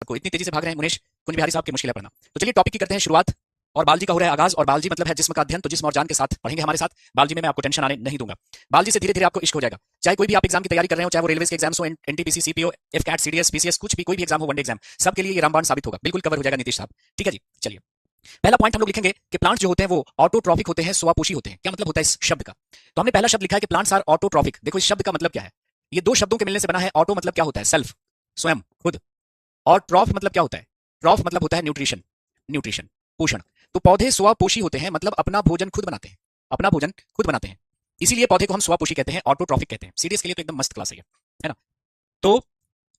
को इतनी तेजी से भाग रहे हैं मुनेश कुंज बिहारी साहब की मुश्किल है पढ़ना। तो चलिए टॉपिक की करते हैं शुरुआत। और बालजी का हो रहा है आगाज, और बालजी मतलब है जिस्म का अध्ययन, तो जिस्म और जान के साथ पढ़ेंगे हमारे साथ। बालजी में मैं आपको टेंशन आने नहीं दूंगा। बालजी से धीरे धीरे आपको इश्क हो जाएगा। चाहे कोई भी आप एग्जाम की तैयारी कर रहे हो, चाहे वो रेलवे के एग्जाम्स हो, NTPC, CPO, AFCAT, CDS, PCS, कुछ भी कोई भी एग्जाम हो, वनडे एग्जाम, सबके लिए ये रामबाण साबित होगा, बिल्कुल कवर हो जाएगा नीतीश साहब। ठीक है जी, चलिए पहला पॉइंट हम लोग लिखेंगे कि प्लांट्स जो होते हैं वो ऑटोट्रॉफिक होते हैं, स्वापोषी होते हैं। क्या मतलब होता है इस शब्द का? तो हमने पहला शब्द लिखा है कि प्लांट्स आर ऑटोट्रॉफिक। देखो इस शब्द का मतलब क्या है, ये दो शब्दों के मिलने से बना है। ऑटो मतलब क्या होता है? सेल्फ, स्वयं, खुद। और ट्रॉफ मतलब क्या होता है? ट्रॉफ मतलब होता है न्यूट्रिशन, न्यूट्रिशन, पोषण। तो पौधे स्वपोषी होते हैं, मतलब अपना भोजन खुद बनाते हैं, अपना भोजन खुद बनाते हैं। इसीलिए पौधे को हम स्वपोषी कहते हैं, ऑटोट्रॉफिक कहते हैं। सीडीएस के लिए तो एकदम मस्त क्लास है ये, है ना? तो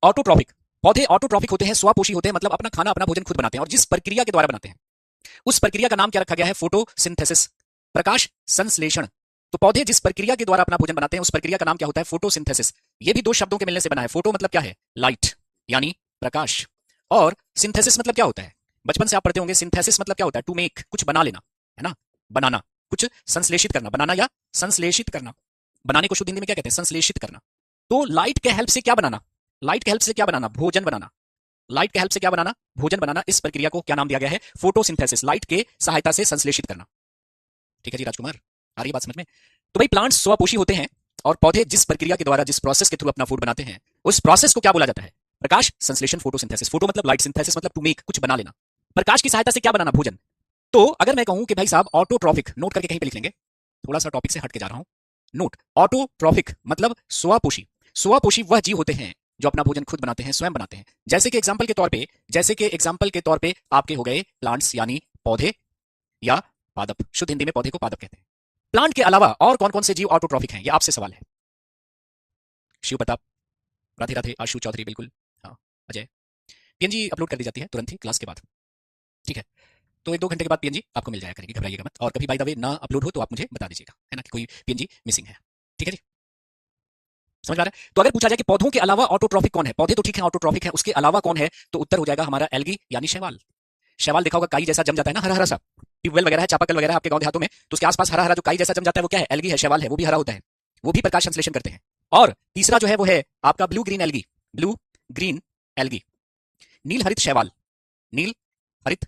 ऑटोट्रॉफिक, पौधे ऑटोट्रॉफिक होते हैं, स्वपोषी होते हैं, मतलब अपना खाना, अपना भोजन खुद बनाते हैं। और जिस प्रक्रिया के द्वारा बनाते हैं उस प्रक्रिया का नाम क्या रखा गया है? फोटोसिंथेसिस, प्रकाश संश्लेषण। तो पौधे जिस प्रक्रिया के द्वारा अपना भोजन बनाते हैं उस प्रक्रिया का नाम क्या होता है? फोटोसिंथेसिस। ये भी दो शब्दों के मिलने से बना है। फोटो मतलब क्या है? लाइट, यानी प्रकाश। और सिंथेसिस मतलब क्या होता है? बचपन से आप पढ़ते होंगे, सिंथेसिस मतलब क्या होता है? टू मेक, कुछ बना लेना, है ना? बनाना, कुछ संश्लेषित करना, बनाना या संश्लेषित करना। बनाने को शुद्ध हिंदी में क्या कहते हैं? संश्लेषित करना। तो लाइट के हेल्प से क्या बनाना? लाइट के हेल्प से क्या बनाना? भोजन बनाना। लाइट के हेल्प से क्या बनाना? भोजन बनाना। इस प्रक्रिया को क्या नाम दिया गया है? फोटोसिंथेसिस, लाइट के सहायता से संश्लेषित करना। ठीक है जी राजकुमार, आ रही है बात समझ में? तो भाई प्लांट्स स्वपोषी होते हैं, और पौधे जिस प्रक्रिया के द्वारा, जिस प्रोसेस के थ्रू अपना फूड बनाते हैं उस प्रोसेस को क्या बोला जाता है? प्रकाश संश्लेषण, फोटोसिंथेसिस। फोटो मतलब लाइट, सिंथेसिस मतलब टू मेक, कुछ बना लेना। प्रकाश की सहायता से क्या बनाना? भोजन। तो अगर मैं कहूं कि भाई साहब ऑटोट्रॉफिक, नोट करके कहीं पे लिख लेंगे, थोड़ा सा टॉपिक से हट के जा रहा हूं। नोट, ऑटोट्रॉफिक मतलब स्वपोषी। स्वपोषी वह जीव होते हैं जो अपना भोजन खुद बनाते हैं, स्वयं बनाते हैं। जैसे कि एग्जांपल के तौर पे आपके हो गए प्लांट्स, यानी पौधे या पादप। शुद्ध हिंदी में पौधे को पादप कहते हैं। प्लांट के अलावा और कौन कौन से जीव ऑटोट्रॉफिक हैं? ये आपसे सवाल है। शिव प्रताप, राधे राधे, आशु चौधरी, बिल्कुल, हाँ, अजय। पीएनजी अपलोड कर दी जाती है तुरंत ही क्लास के बाद, ठीक है? तो 1-2 घंटे के बाद पीएनजी आपको मिल जाया करेगी, घबराइएगा मत। और कभी बाय द वे ना अपलोड हो तो आप मुझे बता दीजिएगा, है ना, कि कोई पीएनजी मिसिंग है। ठीक है जी, समझ में आ रहा है? तो अगर पूछा जाए कि पौधों के अलावा ऑटोट्रॉफिक कौन है, पौधे तो ठीक है ऑटोट्रॉफिक है, उसके अलावा कौन है, तो उत्तर हो जाएगा हमारा एल्गी, यानी शैवाल। शैवाल देखा होगा, काई जैसा जम जाता है ना, हरा हरा सा। ट्यूबवेल वगैरह है, चापाकल वगैरह आपके गांव देहातों में, तो उसके आसपास हरा हरा जो काई जैसा जम जाता है वो क्या है? एल्गी है, शैवाल है, वो भी हरा होता है, वो भी प्रकाश संश्लेषण करते हैं। और तीसरा जो है वो है आपका blue green algae, blue green algae, नील हरित शैवाल, नील हरित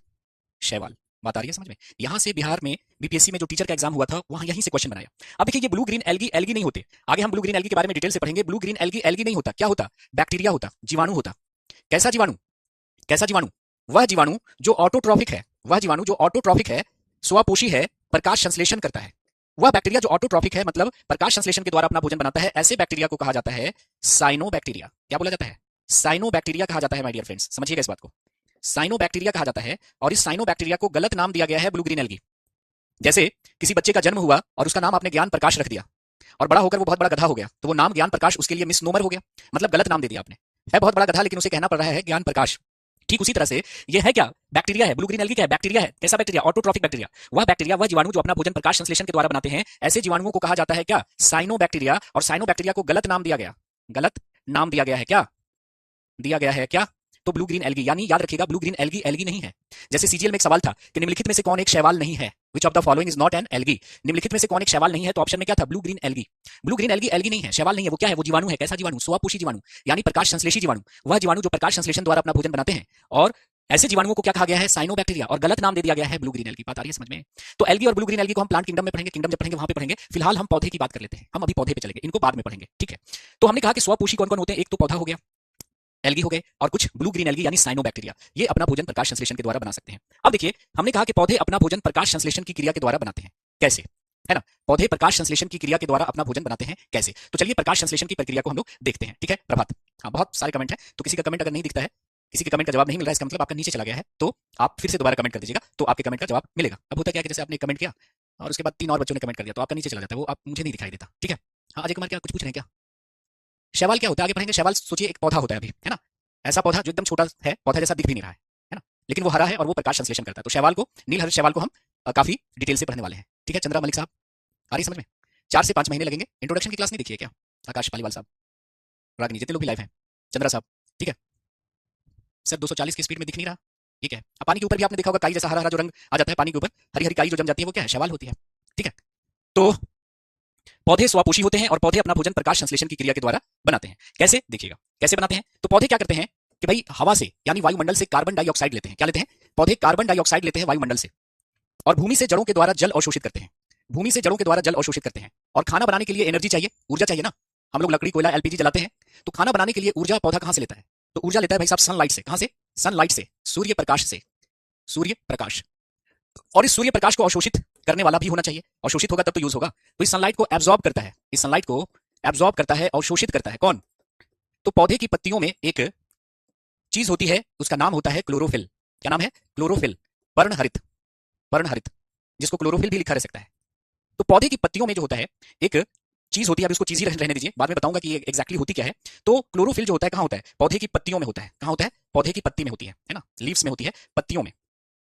शैवाल। बात आ रही है समझ में? यहां से बिहार में बीपीएससी में जो टीचर का एग्जाम हुआ था वहां यहीं से क्वेश्चन बनाया। अब देखिए ये ब्लू ग्रीन एल्गी एल्गी नहीं होते, आगे हम ब्लू ग्रीन एल्गी के बारे में डिटेल से पढ़ेंगे। ब्लू ग्रीन एल्गी एल्गी नहीं होता, क्या होता? बैक्टीरिया होता, जीवाणु होता। कैसा जीवाणु? कैसा जीवाणु? वह जीवाणु जो ऑटोट्रॉफिक है, वह जीवाणु जो ऑटोट्रॉफिक है, स्वपोषी है, प्रकाश संश्लेषण करता है। वह बैक्टीरिया जो ऑटोट्रॉफिक है, मतलब प्रकाश संश्लेषण के द्वारा अपना भोजन बनाता है, ऐसे बैक्टीरिया को कहा जाता है साइनोबैक्टीरिया। क्या बोला जाता है? साइनोबैक्टीरिया कहा जाता है माय डियर फ्रेंड्स, समझिएगा इस बात को। साइनोबैक्टीरिया कहा जाता है, और इस साइनोबैक्टीरिया को गलत नाम दिया गया है ब्लू ग्रीन एल्गी। जैसे किसी बच्चे का जन्म हुआ और उसका नाम आपने ज्ञान प्रकाश रख दिया, और बड़ा होकर वो बहुत बड़ा गधा हो गया, तो वो नाम ज्ञान प्रकाश उसके लिए मिसनोमर हो गया, मतलब गलत नाम दे दिया आपने। है बहुत बड़ा गधा लेकिन उसे कहना पड़ रहा है ज्ञान प्रकाश। ठीक उसी तरह से ये है क्या? बैक्टीरिया है। ब्लू ग्रीन एल्गी क्या है? बैक्टीरिया है। कैसा बैक्टीरिया? Autotrophic bacteria. वह बैक्टीरिया, वह जीवाणु जो अपना भोजन प्रकाश संश्लेषण के द्वारा बनाते हैं, ऐसे जीवाणुओं को कहा जाता है क्या? साइनोबैक्टीरिया। और साइनोबैक्टीरिया को गलत नाम दिया गया, गलत नाम दिया गया है। क्या दिया गया है? क्या? तो ब्लू ग्रीन एल्गी, यानी याद रखिएगा ब्लू ग्रीन एल्गी एल्गी नहीं है। जैसे सीजीएल में एक सवाल था कि निम्नलिखित में से कौन एक शैवाल नहीं है? Which of the following is not an algae? निम्नलिखित में से कौन एक शैवाल नहीं है? तो ऑप्शन में क्या था? Blue green algae. Blue green algae algae नहीं है, शैवाल नहीं है, वो क्या है? वो जीवाणु है। कैसा जीवाणु? स्वपोषी जीवाणु, यानी प्रकाश संश्लेषी जीवाणु। वह जीवाणु जो प्रकाश संश्लेषण द्वारा अपना भोजन बनाते हैं, और ऐसे जीवाणुओं को क्या कहा गया है? साइनोबैक्टीरिया, और गलत नाम दे दिया गया है ब्लू ग्रीन एल्गी। बात आ रही है समझ में? तो एल्गी और ब्लू ग्रीन एल्गी को हम प्लांट किंगडम में पढ़ेंगे, किंगडम जब पढ़ेंगे वहां पे पढ़ेंगे। फिलहाल हम पौधे की बात कर लेते हैं, हम अभी पौधे पे चलेंगे, इनको बाद में पढ़ेंगे, ठीक है? तो हमने कहा कि स्वपोषी कौन कौन होते हैं? एक तो पौधा हो गया, एल्गी हो गए, और कुछ ब्लू ग्रीन एल्गी यानी साइनोबैक्टीरिया, ये अपना भोजन प्रकाश संश्लेषण के द्वारा बना सकते हैं। अब देखिए हमने कहा कि पौधे अपना भोजन प्रकाश संश्लेषण की क्रिया के द्वारा बनाते हैं। कैसे? है ना? पौधे प्रकाश संश्लेषण की क्रिया के द्वारा अपना भोजन बनाते हैं कैसे? तो चलिए प्रकाश संश्लेषण की प्रक्रिया को हम लोग देखते हैं, ठीक है? प्रभात, हाँ बहुत सारे कमेंट है, तो किसी का कमेंट अगर नहीं दिखता है, किसी के कमेंट का जवाब नहीं मिल रहा है, इसका मतलब आपका नीचे चला गया है, तो आप फिर से दोबारा कमेंट कर दीजिएगा, तो आपके कमेंट का जवाब मिलेगा। अब होता क्या है कि जैसे आपने कमेंट किया और उसके बाद 3 और बच्चों ने कमेंट कर दिया, तो आपका नीचे चला जाता है, वो आप मुझे नहीं दिखाई देता, ठीक है? हाँ अजय कुमार, क्या कुछ पूछ रहे हैं क्या? शैवाल क्या होता है आगे पढ़ेंगे। शैवाल सोचिए एक पौधा होता है अभी, है ना? ऐसा पौधा जो एकदम छोटा है, पौधा जैसा दिख भी नहीं रहा है ना? लेकिन वो हरा है और वो प्रकाश संश्लेषण करता है। तो शैवाल को, नील हरित शैवाल को हम काफी डिटेल से पढ़ने वाले हैं, ठीक है? चंद्रा मलिक साहब, आ रही समझ में? 4 से 5 महीने लगेंगे। इंट्रोडक्शन की क्लास नहीं देखिए क्या? आकाश पालीवाल साहब, रागिनी, जितने लोग भी लाइव हैं, चंद्रा साहब, ठीक है? सर 240 की स्पीड में दिख नहीं रहा, ठीक है? अब पानी के ऊपर भी आपने देखा होगा काई जैसा हरा हरा जो रंग आ जाता है पानी के ऊपर, हरी हरी काई जो जम जाती है वो क्या है? शैवाल होती है, ठीक है? तो पौधे स्वपोषी होते हैं और पौधे अपना भोजन प्रकाश संश्लेषण की क्रिया के द्वारा बनाते हैं। कैसे? देखिएगा कैसे बनाते हैं। तो पौधे क्या करते हैं कि भाई हवा से यानी वायुमंडल से कार्बन डाइऑक्साइड लेते हैं। क्या लेते हैं? पौधे कार्बन डाइऑक्साइड लेते हैं वायुमंडल से और भूमि से जड़ों के द्वारा जल अवशोषित करते हैं। भूमि से जड़ों के द्वारा जल अवशोषित करते हैं और खाना बनाने के लिए एनर्जी चाहिए, ऊर्जा चाहिए ना। हम लोग लकड़ी, कोयला, एलपीजी जलाते हैं, तो खाना बनाने के लिए ऊर्जा पौधा कहां से लेता है? तो ऊर्जा लेता है भाई साहब सनलाइट से। कहां से? सनलाइट से, सूर्य प्रकाश से। सूर्य प्रकाश। और इस सूर्य प्रकाश को अवशोषित करने वाला भी होना चाहिए। अवशोषित होगा तब तो यूज होगा। तो इस सनलाइट को एब्जॉर्ब करता है, इस सनलाइट को एब्जॉर्ब करता है, अवशोषित करता है कौन? तो पौधे की पत्तियों में एक चीज होती है, उसका नाम होता है क्लोरोफिल। क्या नाम है? क्लोरोफिल। पर्णहरित, पर्णहरित, जिसको क्लोरोफिल भी लिखा रह सकता है। तो पौधे की पत्तियों में जो होता है एक चीज होती है, अभी उसको चीज ही रहने दीजिए, बाद में बताऊंगा कि ये एग्जैक्टली होती क्या है। तो क्लोरोफिल जो होता है कहां होता है? पौधे की पत्तियों में होता है। कहां होता है? पौधे की पत्ती में होती है ना, लीव्स में होती है, पत्तियों में।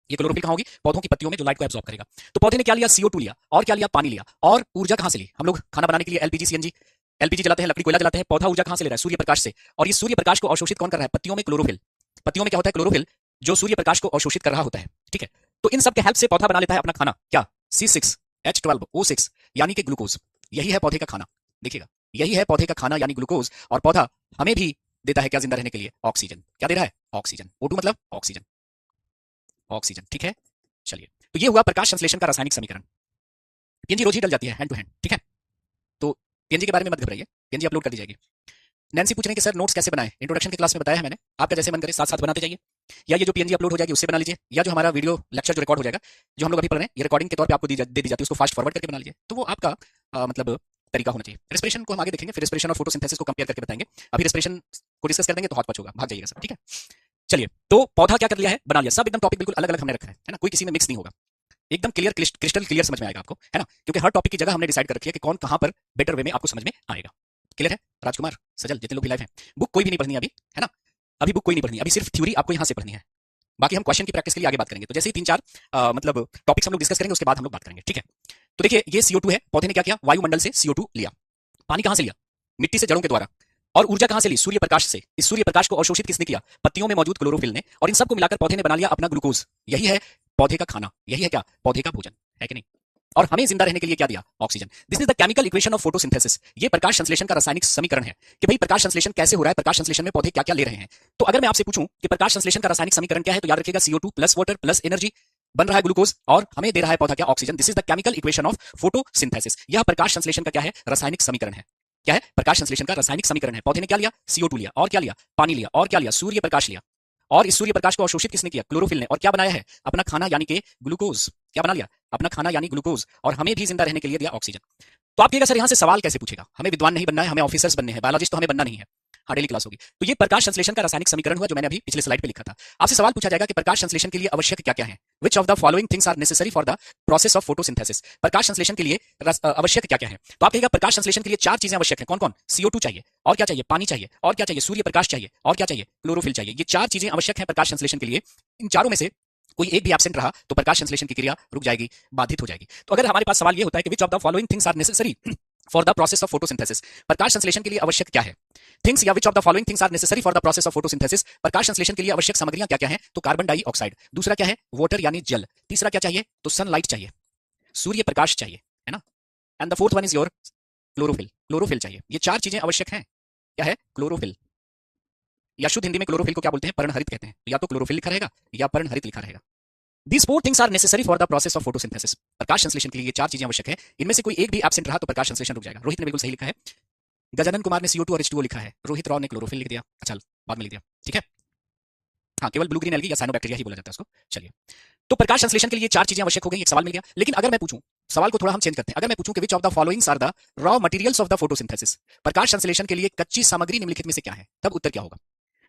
ये क्लोरोफिल कहां होगी? पौधों की पत्तियों में, जो लाइट को एब्जॉर्ब करेगा। तो पौधे ने क्या लिया? CO2 लिया, और क्या लिया? पानी लिया। और ऊर्जा कहां से ली? हम लोग खाना बनाने के लिए एलपीजी, सीएनजी, एलपीजी जलाते हैं, लकड़ी, कोयला जलाते हैं। पौधा ऊर्जा कहां से ले रहा है? सूर्य प्रकाश से। और ये सूर्य प्रकाश को अवशोषित कौन कर रहा है? पत्तियों में क्लोरोफिल। पत्तियों में क्या होता है? क्लोरोफिल, जो सूर्य प्रकाश को अवशोषित कर रहा होता है। ठीक है, तो इन सब के हेल्प से पौधा बना लेता है अपना खाना। क्या? C6H12O6 यानी कि ग्लूकोज। यही है पौधे का खाना। देखिएगा, यही है पौधे का खाना यानी ग्लूकोज। और पौधा हमें भी देता है क्या जिंदा रहने के लिए? ऑक्सीजन। क्या दे रहा है? ऑक्सीजन। O2 मतलब ऑक्सीजन, ऑक्सीजन। ठीक है, चलिए, तो ये हुआ प्रकाश संश्लेषण का रासायनिक समीकरण। पीएनजी रोज ही डल जाती है हैंड टू हैंड। ठीक है, तो पीएनजी के बारे में मत घबराइए, पीएनजी अपलोड कर दी जाएगी। नैन्सी पूछ रहे हैं कि सर नोट्स कैसे बनाएं? इंट्रोडक्शन की क्लास में बताया है मैंने, आपका जैसे मन करे साथ साथ बनाते जाइए, या ये जो पीएनजी अपलोड हो जाएगी उससे बना लीजिए, या जो हमारा वीडियो लेक्चर जो रिकॉर्ड हो जाएगा, जो हम लोग अभी पढ़ रहे हैं, ये रिकॉर्डिंग के तौर पे आपको दे दी जाती है, उसको फास्ट फॉरवर्ड करके बना लीजिए। तो वो आपका मतलब तरीका होना चाहिए। रेस्पिरेशन को हम आगे देखेंगे, फिर रेस्पिरेशन और फोटोसिंथेसिस को कंपेयर करके बताएंगे। अभी रेस्पिरेशन को डिस्कस कर देंगे तो हॉट पॉच होगा, भाग जाइएगा सब। ठीक है, चलिए, तो पौधा क्या कर लिया है? बना लिया। सब एकदम टॉपिक बिल्कुल अलग अलग हमने रखा है ना, कोई किसी में मिक्स नहीं होगा। एकदम क्लियर, क्रिस्टल क्लियर समझ में आएगा आपको, है ना, क्योंकि हर टॉपिक की जगह हमने डिसाइड कर रखी है कि कौन कहां पर बेटर वे में आपको समझ में आएगा। क्लियर है? राजकुमार, सजल, जितने लोग भी लाइव हैं, बुक कोई भी नहीं पढ़नी अभी, है ना, अभी बुक कोई नहीं पढ़नी, अभी सिर्फ थ्योरी आपको यहां से पढ़नी है। बाकी हम क्वेश्चन की प्रैक्टिस के लिए आगे बात करेंगे। तो जैसे ही 3-4 मतलब टॉपिक्स हम लोग डिस्कस करेंगे, उसके बाद हम लोग बात करेंगे। ठीक है, तो देखिए, ये CO2 है, पौधे ने क्या किया? वायुमंडल से CO2 लिया। पानी कहां से लिया? मिट्टी से, जड़ों के द्वारा। और ऊर्जा कहां से ली? सूर्य प्रकाश से। इस सूर्य प्रकाश को अवशोषित किसने किया? पत्तियों में मौजूद क्लोरोफिल ने। और इन सबको मिलाकर पौधे ने बना लिया अपना ग्लूकोज। यही है पौधे का खाना, यही है क्या? पौधे का भोजन, है कि नहीं? और हमें जिंदा रहने के लिए क्या दिया? Oxygen. This is the chemical equation of photosynthesis. ये प्रकाश संश्लेषण का रासायनिक समीकरण है कि भाई प्रकाश संश्लेषण कैसे हो रहा है, प्रकाश संश्लेषण में पौधे क्या क्या ले रहे हैं। तो अगर मैं आपसे पूछूं कि प्रकाश संश्लेषण का रासायनिक समीकरण क्या है, तो याद रखिएगा CO2 plus water plus energy बन रहा है ग्लूकोज, और हमें दे रहा है पौधा क्या? Oxygen. This is the chemical equation of photosynthesis. यह प्रकाश संश्लेषण का क्या है? रासायनिक समीकरण है। क्या है? प्रकाश संश्लेषण का रासायनिक समीकरण है। पौधे ने क्या लिया? CO2 लिया, और क्या लिया? पानी लिया, और क्या लिया? सूर्य प्रकाश लिया। और इस सूर्य प्रकाश को अवशोषित किसने किया? क्लोरोफिल ने। और क्या बनाया है? अपना खाना यानी कि ग्लूकोज। क्या बना लिया? अपना खाना यानी ग्लूकोज। और हमें भी जिंदा रहने के लिए दिया ऑक्सीजन। तो आप कहिएगा सर यहां से सवाल कैसे पूछेगा? हमें विद्वान नहीं बनना है, हमें ऑफिसर्स बनने हैं, बायोलॉजिस्ट तो हमें बनना नहीं है। हाँ, डेली क्लास होगी। तो ये प्रकाश संश्लेषण का रासायनिक समीकरण हुआ, जो मैंने अभी पिछले स्लाइड पे लिखा था। आपसे सवाल पूछा जाएगा कि प्रकाश संश्लेषण के लिए आवश्यक क्या क्या है? Which of the following things are necessary for the process of photosynthesis. प्रकाश संश्लेषण के लिए आवश्यक क्या क्या है? तो आप कहिएगा प्रकाश संश्लेषण के लिए 4 चीजें आवश्यक है। कौन कौन? CO2 चाहिए, और क्या चाहिए? पानी चाहिए, और क्या चाहिए? सूर्य प्रकाश चाहिए, और क्या चाहिए? क्लोरोफिल चाहिए। ये 4 चीजें आवश्यक है प्रकाश संश्लेषण के लिए। इन चारों में से कोई एक भी एब्सेंट रहा तो प्रकाश संश्लेषण की क्रिया रुक जाएगी, बाधित हो जाएगी। तो अगर हमारे पास सवाल ये होता है कि which of the following things are necessary for the process of photosynthesis, प्रकाश संश्लेषण के लिए आवश्यक क्या है? थिंग्स या which of the following things are necessary for the process of photosynthesis, प्रकाश संश्लेषण के लिए आवश्यक सामग्रियां क्या क्या हैं? तो कार्बन डाइऑक्साइड। दूसरा क्या है? वाटर यानी जल। तीसरा क्या चाहिए? तो सनलाइट चाहिए, सूर्य प्रकाश चाहिए, है ना। And the fourth one is your chlorophyll. Chlorophyll चाहिए। ये 4 चीजें आवश्यक हैं। क्या है? क्लोरोफिल, या शुद्ध हिंदी में क्लोरोफिल को क्या बोलते हैं? पर्णहरित कहते हैं। या तो क्लोरोफिल लिखा रहेगा या पर्णहरित लिखा रहेगा। These 4 things are necessary for the process of photosynthesis। प्रकाश संश्लेषण के लिए ये 4 चीजें आवश्यक है। इनमें से कोई एक भी एब्सेंट रहा तो प्रकाश संश्लेषण रुक जाएगा। रोहित ने बिल्कुल सही लिखा है। गजानन कुमार ने CO2 और H2O लिखा है। रोहित राव ने क्लोरोफिल लिख दिया। अच्छा, बाद में लिख दिया। ठीक है, हाँ, केवल ब्लू ग्रीन एल्गी या साइनोबैक्टीरिया ही बोला जाता है उसको। चलिए, तो प्रकाश संश्लेषण के लिए 4 चीजें आवश्यक हो गई। एक सवाल मिल गया। लेकिन अगर मैं पूछूं, सवाल को थोड़ा हम चेंज करते हैं। अगर मैं पूछूं कि which of the followings are the raw materials of the photosynthesis, प्रकाश संश्लेषण के लिए कच्ची सामग्री निम्नलिखित में से क्या है, तब उत्तर क्या होगा?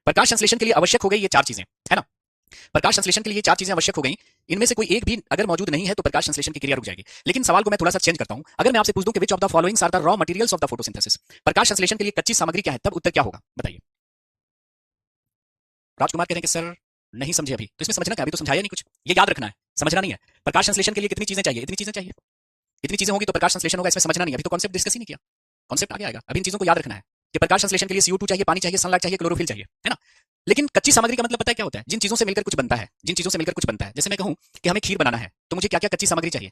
प्रकाश संश्लेषण के लिए आवश्यक हो गई ये 4 चीजें, है ना। प्रकाश संश्लेषण के लिए 4 चीजें आवश्यक हो गई। इनमें से कोई एक भी अगर मौजूद नहीं है तो प्रकाश संश्लेषण की क्रिया रुक जाएगी। लेकिन सवाल को मैं थोड़ा सा चेंज करता हूं। अगर मैं आपसे पूछ दूं कि which of the followings are the raw materials of the photosynthesis, प्रकाश संश्लेषण के लिए कच्ची सामग्री क्या है, तब उत्तर क्या होगा? बताइए। राजकुमार कह रहे हैं कि सर नहीं समझे अभी। तो इसमें समझना क्या? अभी तो समझाया नहीं कुछ, ये याद रखना है, समझना नहीं है। प्रकाश संश्लेषण के लिए कितनी चीजें चाहिए? इतनी चीजें चाहिए। इतनी चीजें होंगी तो प्रकाश संश्लेषण होगा। इसमें समझना नहीं है, अभी तो कॉन्सेप्ट डिस्कस ही नहीं किया। कॉन्सेप्ट आगे आएगा। अभी इन चीजों को याद रखना है कि प्रकाश संश्लेषण के लिए CO2 चाहिए, पानी चाहिए, सनलाइट चाहिए, क्लोरोफिल चाहिए, है ना। लेकिन कच्ची सामग्री का मतलब पता है क्या होता है? जिन चीजों से मिलकर कुछ बनता है, जिन चीजों से मिलकर कुछ बनता है। जैसे मैं कहूं कि हमें खीर बनाना है तो मुझे क्या क्या कच्ची सामग्री चाहिए?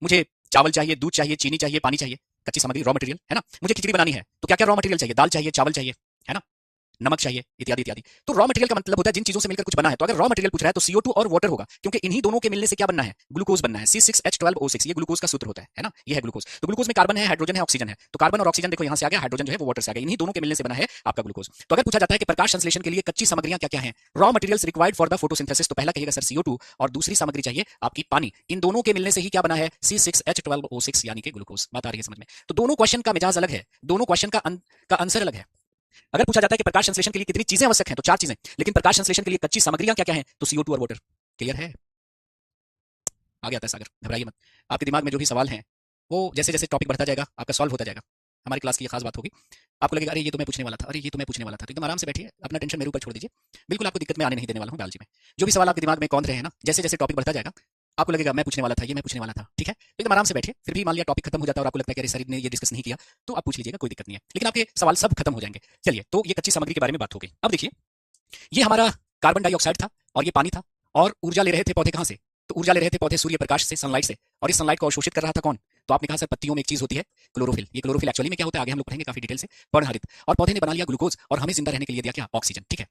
मुझे चावल चाहिए, दूध चाहिए, चीनी चाहिए, पानी चाहिए, कच्ची सामग्री, रॉ मटेरियल, है ना। मुझे खिचड़ी बनानी है तो क्या क्या रॉ मटेरियल चाहिए? दाल चाहिए, चावल चाहिए, है ना। नमक चाहिए, इत्यादि इत्यादि। तो रॉ मटेरियल का मतलब होता है जिन चीजों से मिलकर कुछ बना है। तो अगर रॉ मटेरियल पूछ रहा है तो CO2 और वाटर होगा, क्योंकि इन्हीं दोनों के मिलने से क्या बनना है, ग्लूकोज बनना है। C6H12O6 ये ग्लूकोज का सूत्र होता है ना, ये है ग्लूकोज। तो ग्लूकोज में कार्बन है, हाइड्रोजन है, ऑक्सीजन है। तो कार्बन और ऑक्सीजन देखो यहाँ से आ गया, हाइड्रोजन जो है वो वाटर से आ गया, इन्हीं दोनों के मिलने से बना है आपका ग्लूकोज। तो अगर पूछा जाता है कि प्रकाश संश्लेषण के लिए कच्ची सामग्रियां क्या क्या हैं, raw materials required for the photosynthesis, तो पहला कहिएगा सर CO2 और दूसरी सामग्री चाहिए आपकी पानी। इन दोनों के मिलने से ही क्या बना है, C6H12O6 यानी कि ग्लूकोज। बात आ रही है समझ में? तो दोनों क्वेश्चन का मिजाज अलग है, दोनों क्वेश्चन का आंसर अलग है। अगर पूछा जाता है कि प्रकाश संश्लेषण के लिए कितनी चीजें आवश्यक हैं, तो 4 चीजें, लेकिन प्रकाश संश्लेषण के लिए कच्ची सामग्रियां क्या क्या हैं, तो CO2 और वाटर। क्लियर है? आगे आता है सागर, घबराइए मत। आपके दिमाग में जो भी सवाल हैं वो जैसे जैसे टॉपिक बढ़ता जाएगा आपका सॉल्व होता जाएगा। हमारी क्लास की ये खास बात होगी, आपको लगेगा अरे ये तो मैं पूछने वाला था, अरे ये तो मैं पूछने वाला था। तो एकदम आराम से बैठिए, अपना टेंशन मेरे ऊपर छोड़ दीजिए, बिल्कुल आपको दिक्कत में आने नहीं देने वाला हूं बायोलॉजी में। जो भी सवाल आपके दिमाग में कौन रहे हैं ना, जैसे जैसे टॉपिक बढ़ता जाएगा आपको लगेगा मैं पूछने वाला था, ये मैं पूछने वाला था, ठीक है? तो एकदम आराम से बैठिए। फिर भी मान लिया टॉपिक खत्म हो जाता है और आपको लगता है कि अरे सर ने ये डिस्कस नहीं किया, तो आप पूछ लीजिएगा, कोई दिक्कत नहीं है, लेकिन आपके सवाल सब खत्म हो जाएंगे। चलिए, तो ये कच्ची सामग्री के बारे में बात हो गई। अब देखिए, ये हमारा कार्बन डाइऑक्साइड था और ये पानी था, और ऊर्जा ले रहे थे पौधे कहां से, तो ऊर्जा ले रहे थे पौधे सूर्य प्रकाश से, सनलाइट से। और इस सनलाइट को अवशोषित कर रहा था कौन, तो आपने कहा सर पत्तियों में एक चीज होती है क्लोरोफिल। ये क्लोरोफिल एक्चुअली में क्या होता है आगे हम लोग पढ़ेंगे काफी डिटेल से, पर्णहरित। और पौधे ने बना लिया ग्लूकोज और हमें जिंदा रहने के लिए दिया क्या, ऑक्सीजन। ठीक है,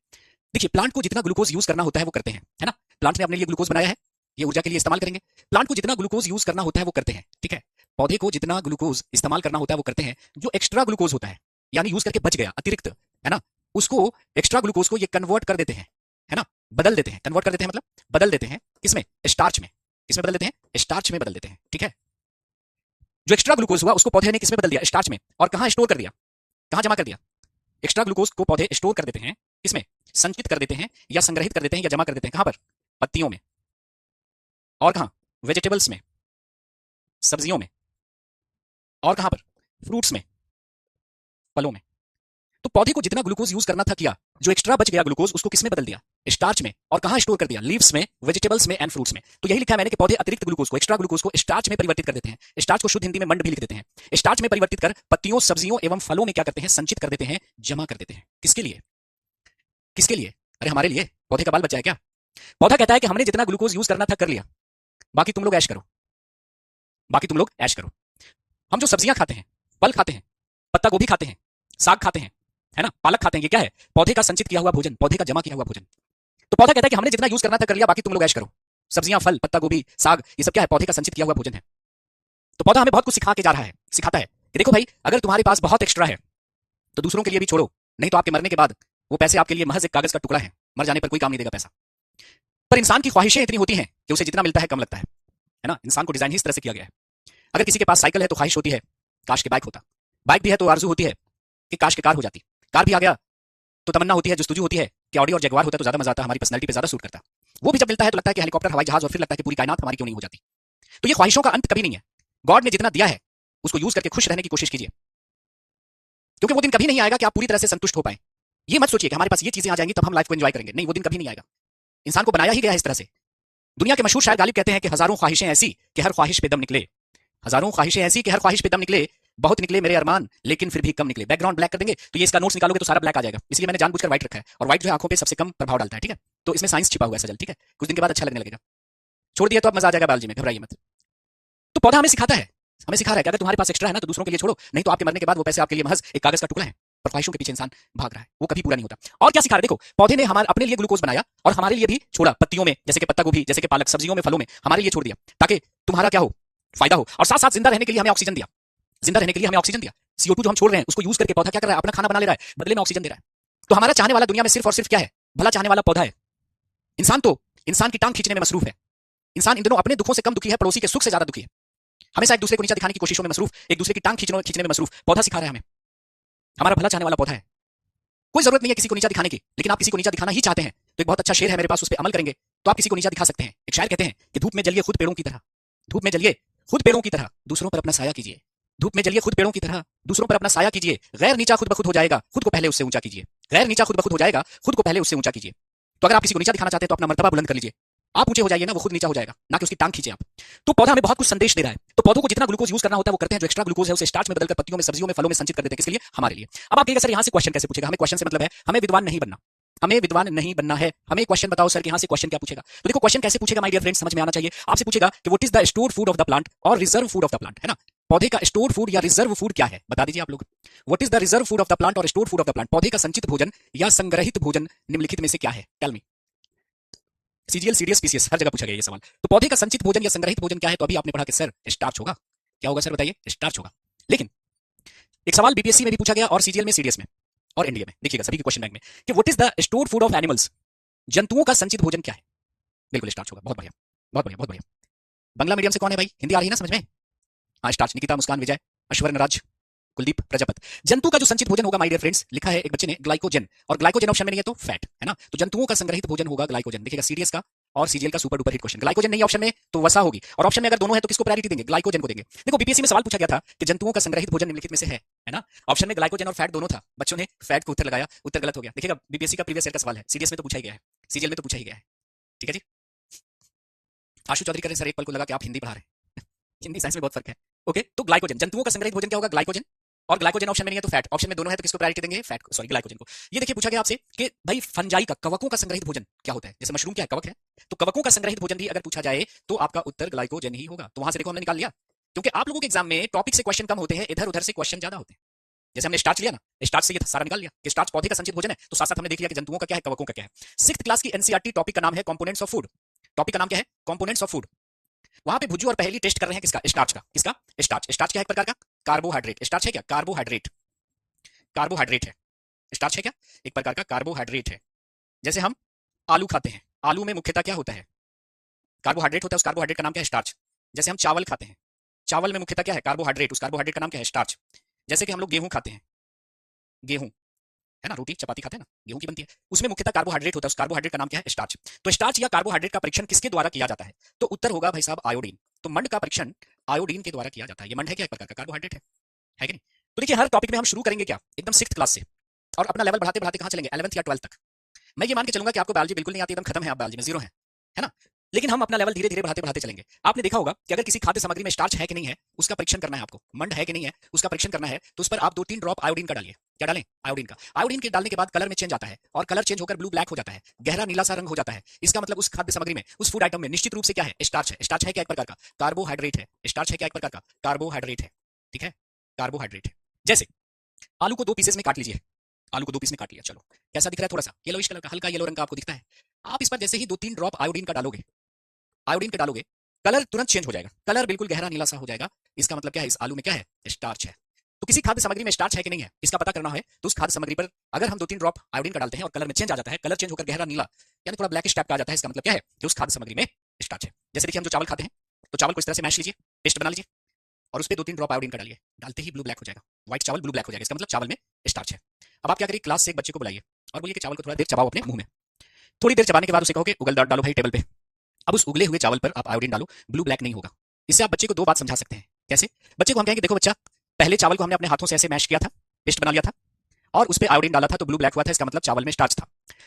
देखिए प्लांट को जितना ग्लूकोज यूज करना होता है वो करते हैं, है ना? प्लांट ने अपने लिए ग्लूकोज बनाया है, ये ऊर्जा के लिए इस्तेमाल करेंगे। प्लांट को जितना ग्लूकोज यूज करना होता है वो करते हैं, ठीक है? पौधे को जितना ग्लूकोज इस्तेमाल करना होता है वो करते हैं। जो एक्स्ट्रा ग्लूकोज होता है, यानी यूज करके बच गया अतिरिक्त, है ना, उसको एक्स्ट्रा ग्लूकोज को ये कन्वर्ट कर देते हैं, है ना, बदल देते हैं। कन्वर्ट कर देते हैं मतलब बदल देते हैं किसमें, स्टार्च में। किसमें बदल देते हैं, स्टार्च में बदल देते हैं, ठीक है? जो एक्स्ट्रा ग्लूकोज हुआ उसको पौधे ने किसमें बदल दिया, स्टार्च में। और कहां स्टोर कर दिया, कहां जमा कर दिया, एक्स्ट्रा ग्लूकोज को पौधे स्टोर कर देते हैं किसमें, संचित कर देते हैं या संग्रहित कर देते हैं या जमा कर देते हैं। कहां पर, पत्तियों में। और कहां, वेजिटेबल्स में, सब्जियों में। और कहां पर, फ्रूट्स में, फलों में। तो पौधे को जितना ग्लूकोज यूज करना था किया, जो एक्स्ट्रा बच गया ग्लूकोज उसको किसमें बदल दिया, स्टार्च में। और कहां स्टोर कर दिया, लीव्स में, वेजिटेबल्स में एंड फ्रूट्स में। तो यही लिखा है मैंने कि पौधे अतिरिक्त ग्लूकोज को, एक्स्ट्रा ग्लूकोज को स्टार्च में परिवर्तित कर देते हैं। स्टार्च को शुद्ध हिंदी में मंड भी लिख देते हैं। स्टार्च में परिवर्तित कर पत्तियों, सब्जियों एवं फलों में क्या करते हैं, संचित कर देते हैं, जमा कर देते हैं। किसके लिए, किसके लिए, अरे हमारे लिए। पौधे का बाल बचा है क्या? पौधा कहता है कि हमने जितना ग्लूकोज यूज करना था कर लिया, बाकी तुम लोग ऐश करो, बाकी तुम लोग ऐश करो। हम जो सब्जियां खाते हैं, फल खाते हैं, पत्ता गोभी खाते हैं, साग खाते हैं, है ना, पालक खाते हैं, ये क्या है, पौधे का संचित किया हुआ भोजन, पौधे का जमा किया हुआ भोजन। तो पौधा कहता है कि हमने जितना यूज करना था कर लिया, बाकी तुम लोग ऐश करो। सब्जियां, फल, पत्ता गोभी, साग, ये सब क्या है, पौधे का संचित किया हुआ भोजन है। तो पौधा हमें बहुत कुछ सिखा के जा रहा है, सिखाता है कि देखो भाई, अगर तुम्हारे पास बहुत एक्स्ट्रा है तो दूसरों के लिए भी छोड़ो, नहीं तो आपके मरने के बाद वो पैसे आपके लिए महज एक कागज का टुकड़ा है, मर जाने पर कोई काम नहीं देगा पैसा। पर इंसान की ख्वाहिशें इतनी होती हैं कि उसे जितना मिलता है कम लगता है ना? इंसान को डिजाइन ही इस तरह से किया गया है। अगर किसी के पास साइकिल है तो ख्वाहिश होती है काश के बाइक होता, बाइक भी है तो आरजू होती है कि काश के कार हो जाती, कार भी आ गया तो तमन्ना होती है, जस्तुजू होती है कि ऑडी और जगुआर होता तो ज्यादा मजा आता, हमारी पर्सनैलिटी पे ज्यादा सूट करता। वो भी जब मिलता है तो लगता है कि हेलीकॉप्टर, हवाई जहाज, और फिर लगता है कि पूरी कायनात हमारी क्यों नहीं हो जाती। तो ये ख्वाहिशों का अंत कभी नहीं है। गॉड ने जितना दिया है उसको यूज करके खुश रहने की कोशिश कीजिए, क्योंकि वो दिन कभी नहीं आएगा कि आप पूरी तरह से संतुष्ट हो पाए। ये मत सोचिए कि हमारे पास ये चीजें आ जाएंगी तब हम लाइफ को एंजॉय करेंगे, नहीं, वो दिन कभी नहीं आएगा। इंसान को बनाया ही गया है इस तरह से। दुनिया के मशहूर शायर गालिब कहते हैं कि हजारों ख्वाहिशें ऐसी कि हर ख्वाहिश पे दम निकले, हजारों ख्वाहिशें ऐसी कि हर ख्वाहिश पे दम निकले, बहुत निकले मेरे अरमान लेकिन फिर भी कम निकले। बैकग्राउंड ब्लैक कर देंगे तो ये इसका नोट्स निकालोगे तो सारा ब्लैक आ जाएगा, इसलिए मैंने जानबूझकर व्हाइट रखा है। और व्हाइट जो है आंखों पे सबसे कम प्रभाव डालता है, ठीक है? तो इसमें साइंस छिपा हुआ है सजल, ठीक है? कुछ दिन के बाद अच्छा लगने लगेगा। छोड़ दिया तो अब मजा आ जाएगा बायोलॉजी में, घबराइए मत। तो पौधा हमें सिखाता है, हमें सिखा रहा है कि अगर तुम्हारे पास एक्स्ट्रा है ना तो दूसरों के लिए छोड़ो, नहीं तो आपके मरने के बाद वो पैसे आपके लिए महज एक कागज का टुकड़ा है। पर ख्वाहिशों के पीछे इंसान भाग रहा है, वो कभी पूरा नहीं होता। और क्या सिखा रहा है, देखो पौधे ने हमारे अपने लिए ग्लूकोज बनाया और हमारे लिए भी छोड़ा, पत्तियों में जैसे कि पत्ता गोभी, जैसे कि पालक, सब्जियों में, फलों में हमारे लिए छोड़ दिया ताकि तुम्हारा क्या हो, फायदा हो। और साथ साथ जिंदा रहने के लिए हमें ऑक्सीजन दिया, जिंदा रहने के लिए हमें ऑक्सीजन दिया। CO2 जो हम छोड़ रहे हैं उसको यूज करके पौधा क्या कर रहा है, अपना खाना बना ले रहा है, बदले में ऑक्सीजन दे रहा है। तो हमारा चाहने वाला दुनिया में सिर्फ और सिर्फ क्या है, भला चाहने वाला पौधा है। इंसान तो इंसान की टांग खींचने में मसरूफ है। इंसान इन दिनों अपने दुखों से कम दुखी है, पड़ोसी के सुख से ज्यादा दुखी है। हमेशा एक दूसरे को नीचा दिखाने की कोशिशों में मसरूफ, एक दूसरे की टांग खींचने में मसरूफ। पौधा सिखा रहा है हमें, हमारा भला चाहने वाला पौधा है। कोई जरूरत नहीं है किसी को नीचा दिखाने की, लेकिन आप किसी को नीचा दिखाना ही चाहते हैं तो एक बहुत अच्छा शेर है मेरे पास, उस पर अमल करेंगे तो आप किसी को नीचा दिखा सकते हैं। एक शायर कहते हैं कि धूप में जलिए खुद पेड़ों की तरह, धूप में जलिए खुद पेड़ों की तरह, दूसरों पर अपना साया कीजिए। धूप में जलिए खुद पेड़ों की तरह, दूसरों पर अपना साया कीजिए। गैर नीचा खुद ब खुद हो जाएगा, खुद को पहले उससे ऊंचा कीजिए। गैर नीचा खुद ब खुद हो जाएगा, खुद को पहले उससे ऊंचा कीजिए। तो अगर आप किसी को नीचा दिखाना चाहते हैं तो अपना मर्तबा बुलंद कर लीजिए, आप ऊंचे हो जाइए ना, वो खुद नीचा हो जाएगा, ना कि उसकी टांग खींचे आप। तो पौधा हमें बहुत कुछ संदेश दे रहा है। तो पौधों को जितना ग्लूकोज यूज करना होता है वो करते हैं, जो एक्स्ट्रा ग्लूकोज है उसे स्टार्च में बदलकर पत्तियों में, सब्जियों में, फलों में संचित कर देते हैं। किसके लिए, हमारे लिए। अब आप कहिएगा सर यहाँ से क्वेश्चन कैसे पूछेगा, हमें क्वेश्चन से मतलब है हमें विद्वान नहीं बनना, हमें विद्वान नहीं बनना है, हमें क्वेश्चन बताओ सर कि यहाँ से क्वेश्चन क्या पूछेगा। तो देखो क्वेश्चन कैसे पूछेगा माय डियर फ्रेंड्स, समझ में आना चाहिए। आपसे पूछेगा कि what is the stored food of the plant और reserve food of the plant, है ना? पौधे का स्टोर्ड फूड या रिजर्व फूड क्या है, बता दीजिए आप लोग। What is the reserve food of the plant और stored food of the plant? पौधे का संचित भोजन या संग्रहित भोजन निम्नलिखित में से क्या है? Tell me. CGL, CDS, PCS, हर जगह पूछा गया ये सवाल। तो पौधे का संचित भोजन या संग्रहित भोजन क्या है? तो अभी आपने पढ़ा कि सर स्टार्च होगा। क्या होगा सर बताइए? स्टार्च होगा। लेकिन एक सवाल बीपीएससी में भी पूछा गया और सीजीएल में, सीडीएस में और एनडीए में, देखिएगा सभी के क्वेश्चन बैंक में, कि what is the stored food of animals? जंतुओं का संचित भोजन क्या है? बिल्कुल स्टार्च होगा। बहुत बढ़िया, बहुत बढ़िया, बहुत बढ़िया। बंगला मीडियम से कौन है भाई? हिंदी आ रही है ना समझ में? हाँ स्टार्च। निकिता, मुस्कान, विजय, अश्वर्ण राज, कुलदीप, प्रजापत। जंतु का जो संचित भोजन होगा माय डियर फ्रेंड्स, लिखा है एक बच्चे ने ग्लाइकोजन, और ग्लाइकोजन ऑप्शन में नहीं है तो फैट है ना। तो जंतुओं का संग्रहित भोजन होगा ग्लाइकोजन। देखिएगा सीडीएस का और सीजीएल का super duper hit question. Glycogen नहीं ऑप्शन में तो वसा होगी, और ऑप्शन में अगर दोनों है तो किसको प्रायोरिटी देंगे? ग्लाइकोजन को देंगे। देखो बीपीएससी में सवाल पूछा गया था कि जंतुओं का संग्रहित भोजन निम्नलिखित में से है ना। ऑप्शन में ग्लाइकोजन और फैट दोनों था, बच्चों ने फैट को उत्तर लगाया, उत्तर गलत हो गया। देखिएगा बीपीएससी का प्रीवियस ईयर का सवाल है, सीडीएस में तो पूछा ही गया है, सीजीएल में तो पूछा ही गया है। ठीक है जी। आशु चौधरी करें सर, एक पल को लगा कि आप हिंदी पढ़ा रहे हैं। हिंदी साइंस में बहुत फर्क है। ओके, तो ग्लाइकोजन, जंतुओं का संग्रहित भोजन क्या होगा? ग्लाइकोजन। और ग्लाइकोजन ऑप्शन में नहीं है तो फैट, ऑप्शन में दोनों है तो किसको प्रायोरिटी देंगे? फैट को, सॉरी ग्लाइकोजन को। ये देखिए पूछा गया आपसे कि भाई फंजाई का, कवकों का संग्रहित भोजन क्या होता है? जैसे मशरूम क्या है? कवक है। तो कवकों का संग्रहित भोजन भी अगर पूछा जाए तो आपका उत्तर ग्लाइकोजन ही होगा। तो वहां से देखो हमने निकाल लिया, क्योंकि आप लोगों के एग्जाम में टॉपिक से क्वेश्चन कम होते हैं, इधर उधर से क्वेश्चन ज्यादा होते हैं। जैसे हमने स्टार्च लिया ना, स्टार्च से ये सारा निकाल लिया कि स्टार्च पौधे का संचित भोजन है, तो साथ साथ हमने देख लिया कि जंतुओं का क्या है, कवकों का क्या है। 6th क्लास की एनसीईआरटी टॉपिक का नाम है कंपोनेंट्स ऑफ फूड। टॉपिक का नाम क्या है? Components of food. वहां पे भुज्जू और पहेली टेस्ट कर रहे हैं किसका? स्टार्च का। किसका? स्टार्च। स्टार्च क्या है? एक प्रकार का कार्बोहाइड्रेट। स्टार्च है क्या? कार्बोहाइड्रेट। कार्बोहाइड्रेट है। स्टार्च है क्या? एक प्रकार का कार्बोहाइड्रेट है। जैसे हम आलू खाते हैं, आलू में मुख्यतः क्या होता है? कार्बोहाइड्रेट होता है, उस कार्बोहाइड्रेट का नाम क्या है? स्टार्च। जैसे हम चावल खाते हैं, चावल में मुख्यतः क्या है? कार्बोहाइड्रेट, उस कार्बोहाइड्रेट का नाम क्या है? स्टार्च। जैसे कि हम लोग गेहूं खाते हैं, गेहूं है ना, रोटी चपाती खाते हैं ना, गेहूं की बनती है, उसमें मुख्यतः कार्बोहाइड्रेट होता है, उस कार्बोहाइड्रेट का नाम क्या है? स्टार्च। तो स्टार्च या कार्बोहाइड्रेट का परीक्षण किसके द्वारा किया जाता है? तो उत्तर होगा भाई साहब आयोडीन। तो मंड का परीक्षण आयोडीन के द्वारा किया जाता है। ये मंड है क्या? एक प्रकार का कार्बोहाइड्रेट है कि नहीं? तो देखिए हर टॉपिक में हम शुरू करेंगे क्या? एकदम 6th क्लास से, और अपना लेवल बढ़ाते बढ़ाते कहां चलेंगे? 11th या 12th तक। मैं ये मान के चलूंगा कि आपको बायोलॉजी बिल्कुल नहीं आती, एकदम खत्म है, आप बायोलॉजी में जीरो है ना। लेकिन हम अपना लेवल धीरे धीरे बढ़ाते बढ़ाते चलेंगे। आपने देखा होगा कि अगर किसी खाद्य सामग्री में स्टार्च है कि नहीं है उसका परीक्षण करना है आपको, मंड है कि नहीं है उसका परीक्षण करना है, तो उस पर आप 2-3 ड्रॉप आयोडीन का डालिए। क्या डालें? आयोडीन का। आयोडीन के डालने के बाद कलर में चेंज आता है, और कलर चेंज होकर ब्लू ब्लैक हो जाता है, गहरा नीला सा रंग हो जाता है। इसका मतलब उस खाद्य सामग्री में, उस फूड आइटम में निश्चित रूप से क्या है? स्टार्च है। स्टार्च है क्या? एक प्रकार का कार्बोहाइड्रेट है। स्टार्च है क्या? एक प्रकार का कार्बोहाइड्रेट है। ठीक है, कार्बोहाइड्रेट है। जैसे आलू को 2 पीसेस में काट लीजिए, आलू को 2 पीस में काट लिया, चलो कैसा दिख रहा है? थोड़ा सा येलोइश कलर का, हल्का येलो रंग का आपको दिखता है। आप इस पर जैसे ही 2-3 ड्रॉप आयोडीन का डालोगे, आयोडीन का डालोगे, कलर तुरंत चेंज हो जाएगा, कलर बिल्कुल गहरा नीला सा हो जाएगा। इसका मतलब क्या है? इस आलू में क्या है? स्टार्च है। तो किसी खाद्य सामग्री में स्टार्च है कि नहीं है इसका पता करना है, तो उस खाद्य सामग्री पर अगर हम 2-3 ड्रॉप आयोडीन का डालते हैं और कलर में चेंज आ जाता है, कलर चेंज होकर गहरा नीला यानी थोड़ा ब्लैकिश टाइप का आ जाता है, इसका मतलब क्या है? कि उस खाद्य सामग्री में स्टार्च है। जैसे देखिए हम जो चावल खाते हैं, तो चावल को इस तरह से मैश लीजिए, पेस्ट बना लीजिए, और उस पर 2-3 ड्रॉप आयोडीन का डालिए, डालते ही ब्लू ब्लैक हो जाएगा, व्हाइट चावल ब्लू ब्लैक हो जाएगा, इसका मतलब चावल में स्टार्च है। अब आप क्या करिए, क्लास से एक बच्चे को बुलाइए और बोलिए कि चावल को थोड़ा देर चबाओ अपने मुंह में। थोड़ी देर चबाने के बाद उसे कहोगे उगल डालो भाई टेबल पे। अब उस उगले हुए चावल पर आप आयोडीन डालो, ब्लू ब्लैक नहीं होगा। इससे आप बच्चे को 2 बात समझा सकते हैं। कैसे? बच्चे को हम कहेंगे देखो बच्चा, पहले चावल को हमने अपने हाथों से ऐसे मैश किया था, पेस्ट बना लिया था, और उस पर आयोडीन डाला था तो ब्लू ब्लैक हुआ था, इसका मतलब चावल में स्टार्च था।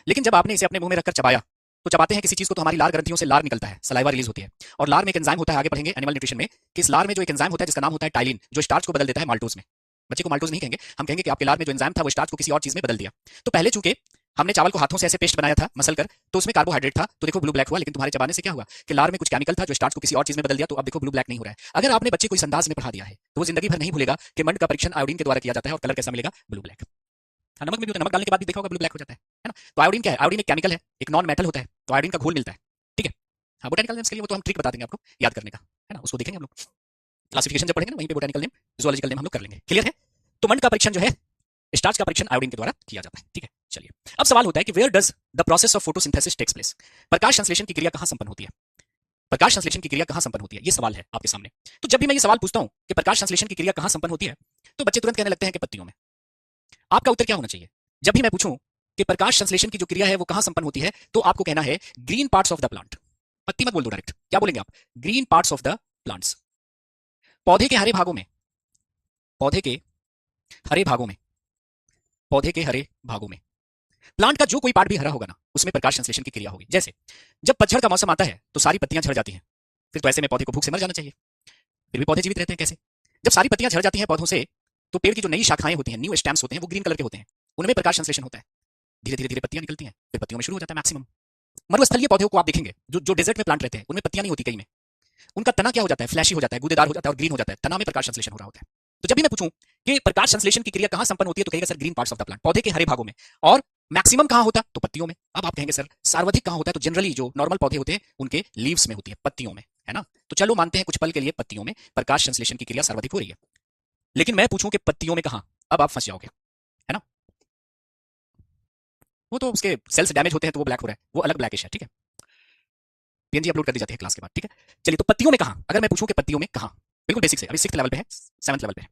लेकिन जब आपने इसे अपने मुंह में रखकर चबाया, तो चबाते हैं किसी चीज को तो हमारी लार ग्रंथियों से लार निकलता है, सलाइवा रिलीज होती है, और लार में एक एंजाइम होता है, आगे पढ़ेंगे एनिमल न्यूट्रिशन में कि इस लार में जो एक एंजाइम होता है जिसका नाम होता है टाइलिन, जो स्टार्च को बदल देता है माल्टोज में। बच्चे को माल्टोज नहीं कहेंगे, हम कहेंगे कि आपके लार में जो एंजाइम था वो स्टार्च को किसी और चीज में बदल दिया। तो पहले चूंकि हमने चावल को हाथों से ऐसे पेस्ट बनाया था मसल कर, तो उसमें कार्बोहाइड्रेट था, तो देखो ब्लू ब्लैक हुआ। लेकिन तुम्हारे चबाने से क्या हुआ कि लार में कुछ केमिकल था जो स्टार्च को किसी और चीज में बदल दिया, तो अब देखो ब्लू ब्लैक नहीं हो रहा है। अगर आपने बच्चे को इस अंदाज में पढ़ा दिया है तो वो जिंदगी भर नहीं भूलेगा कि मंड का परीक्षण आयोडीन के द्वारा किया जाता है और कलर कैसा मिलेगा? Blue black. हाँ, नमक में भी होता है, नमक डालने के बाद भी देखा होगा ब्लू ब्लैक हो जाता है ना। तो आयोडीन क्या है? आयोडीन एक केमिकल है, एक नॉन मेटल होता है, तो आयोडीन का घोल मिलता है। ठीक है, हाँ बोटेनिकल नेम्स के लिए वो तो हम ट्रिक बता देंगे आपको याद करने का, है ना, उसको देखेंगे हम लोग क्लासिफिकेशन जब पढ़ेंगे ना, वहीं पे बोटेनिकल नेम, जूलॉजिकल नेम हम लोग कर लेंगे। क्लियर है? तो मंड का परीक्षण जो है, स्टार्च का परीक्षण आयोडीन के द्वारा किया जाता है। ठीक है, चलिए अब सवाल होता है कि where does the process of photosynthesis takes place? प्रकाश संश्लेषण की क्रिया कहां संपन्न होती है? प्रकाश संश्लेषण की क्रिया कहां संपन्न होती है, ये सवाल है आपके सामने। तो जब भी मैं ये सवाल पूछता हूं कि प्रकाश संश्लेषण की क्रिया कहां संपन्न होती है, तो बच्चे तुरंत कहने लगते हैं कि पत्तियों में। आपका उत्तर क्या होना चाहिए? जब भी मैं पूछूं कि प्रकाश संश्लेषण की जो क्रिया है वो कहां संपन्न होती है, तो आपको कहना है green parts of the plant. पत्ती मत बोल दो डायरेक्ट, क्या बोलेंगे आप? Green parts of the plants. पौधे के हरे भागों में, पौधे के हरे भागों में, पौधे के हरे भागों में प्लांट का जो कोई पार्ट भी हरा होगा ना, उसमें प्रकाश संश्लेषण की क्रिया होगी। जैसे जब पतझड़ का मौसम आता है तो सारी पत्तियां झड़ जाती हैं, फिर तो ऐसे में पौधे को भूख से मर जाना चाहिए, फिर भी पौधे जीवित रहते हैं। कैसे? जब सारी पत्तियां झड़ जाती हैं पौधों से, तो पेड़ की जो नई शाखाएं होती हैं, न्यू स्टेम्स होते हैं, वो ग्रीन कलर के होते हैं, उनमें प्रकाश संश्लेषण होता है। धीरे धीरे धीरे पत्तियां निकलती हैं, फिर पत्तियों में शुरू हो जाता है मैक्सिमम। मरुस्थलीय पौधों को आप देखेंगे, जो डेजर्ट में प्लांट रहते हैं, उनमें पत्तियां नहीं होती कई में, उनका तना क्या हो जाता है, फ्लैशी हो जाता है, गूदेदार हो जाता है और ग्रीन हो जाता है, तना में प्रकाश संश्लेषण हो रहा होता है। तो जब भी मैं पूछूं कि प्रकाश संश्लेषण की क्रिया कहां संपन्न होती है, तो कहेगा sir green parts of the plant, पौधे के हरे भागों में। और मैक्सिमम कहां होता है, तो पत्तियों में। अब आप कहेंगे सर सर्वाधिक कहां होता है, तो जनरली जो नॉर्मल पौधे होते हैं उनके लीव्स में होती है, पत्तियों में, है ना। तो चलो मानते हैं कुछ पल के लिए पत्तियों में प्रकाश संश्लेषण की क्रिया सर्वाधिक हो रही है। लेकिन मैं पूछूं कि पत्तियों में कहां, अब आप फंस जाओगे, है ना। वो तो उसके सेल्स डैमेज होते हैं तो वो ब्लैक हो रहा है, वो अलग ब्लैकिश है, ठीक है। पीएनजी अपलोड कर दी जाती है क्लास के बाद, ठीक है। चलिए तो पत्तियों में कहां, अगर मैं पूछूं कि पत्तियों में कहां, बिल्कुल बेसिक से, अभी 6th लेवल पे है, 7th लेवल पे है,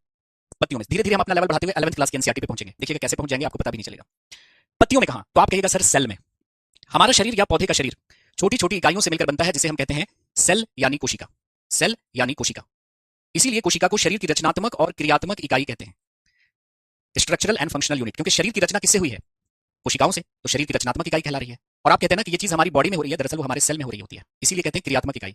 पत्तियों में। धीरे धीरे हम अपना लेवल बढ़ाते हुए 11th क्लास की एनसीईआरटी पे पहुंचेंगे, देखिएगा कैसे पहुंच जाएंगे, आपको पता भी नहीं चलेगा। पत्तियों में कहां, तो आप कहिएगा सर सेल में। हमारा शरीर या पौधे का शरीर छोटी छोटी इकाइयों से मिलकर बनता है, जिसे हम कहते हैं सेल यानी कोशिका। सेल यानी कोशिका, इसीलिए कोशिका को शरीर की रचनात्मक और क्रियात्मक इकाई कहते हैं, स्ट्रक्चरल एंड फंक्शनल यूनिट। क्योंकि शरीर की रचना किससे हुई है, कोशिकाओं से, तो शरीर की रचनात्मक इकाई कहला रही है। और आप कहते हैं ना कि ये चीज हमारी बॉडी में हो रही है, दरअसल वो हमारे सेल में हो रही होती है, इसीलिए कहते हैं क्रियात्मक इकाई,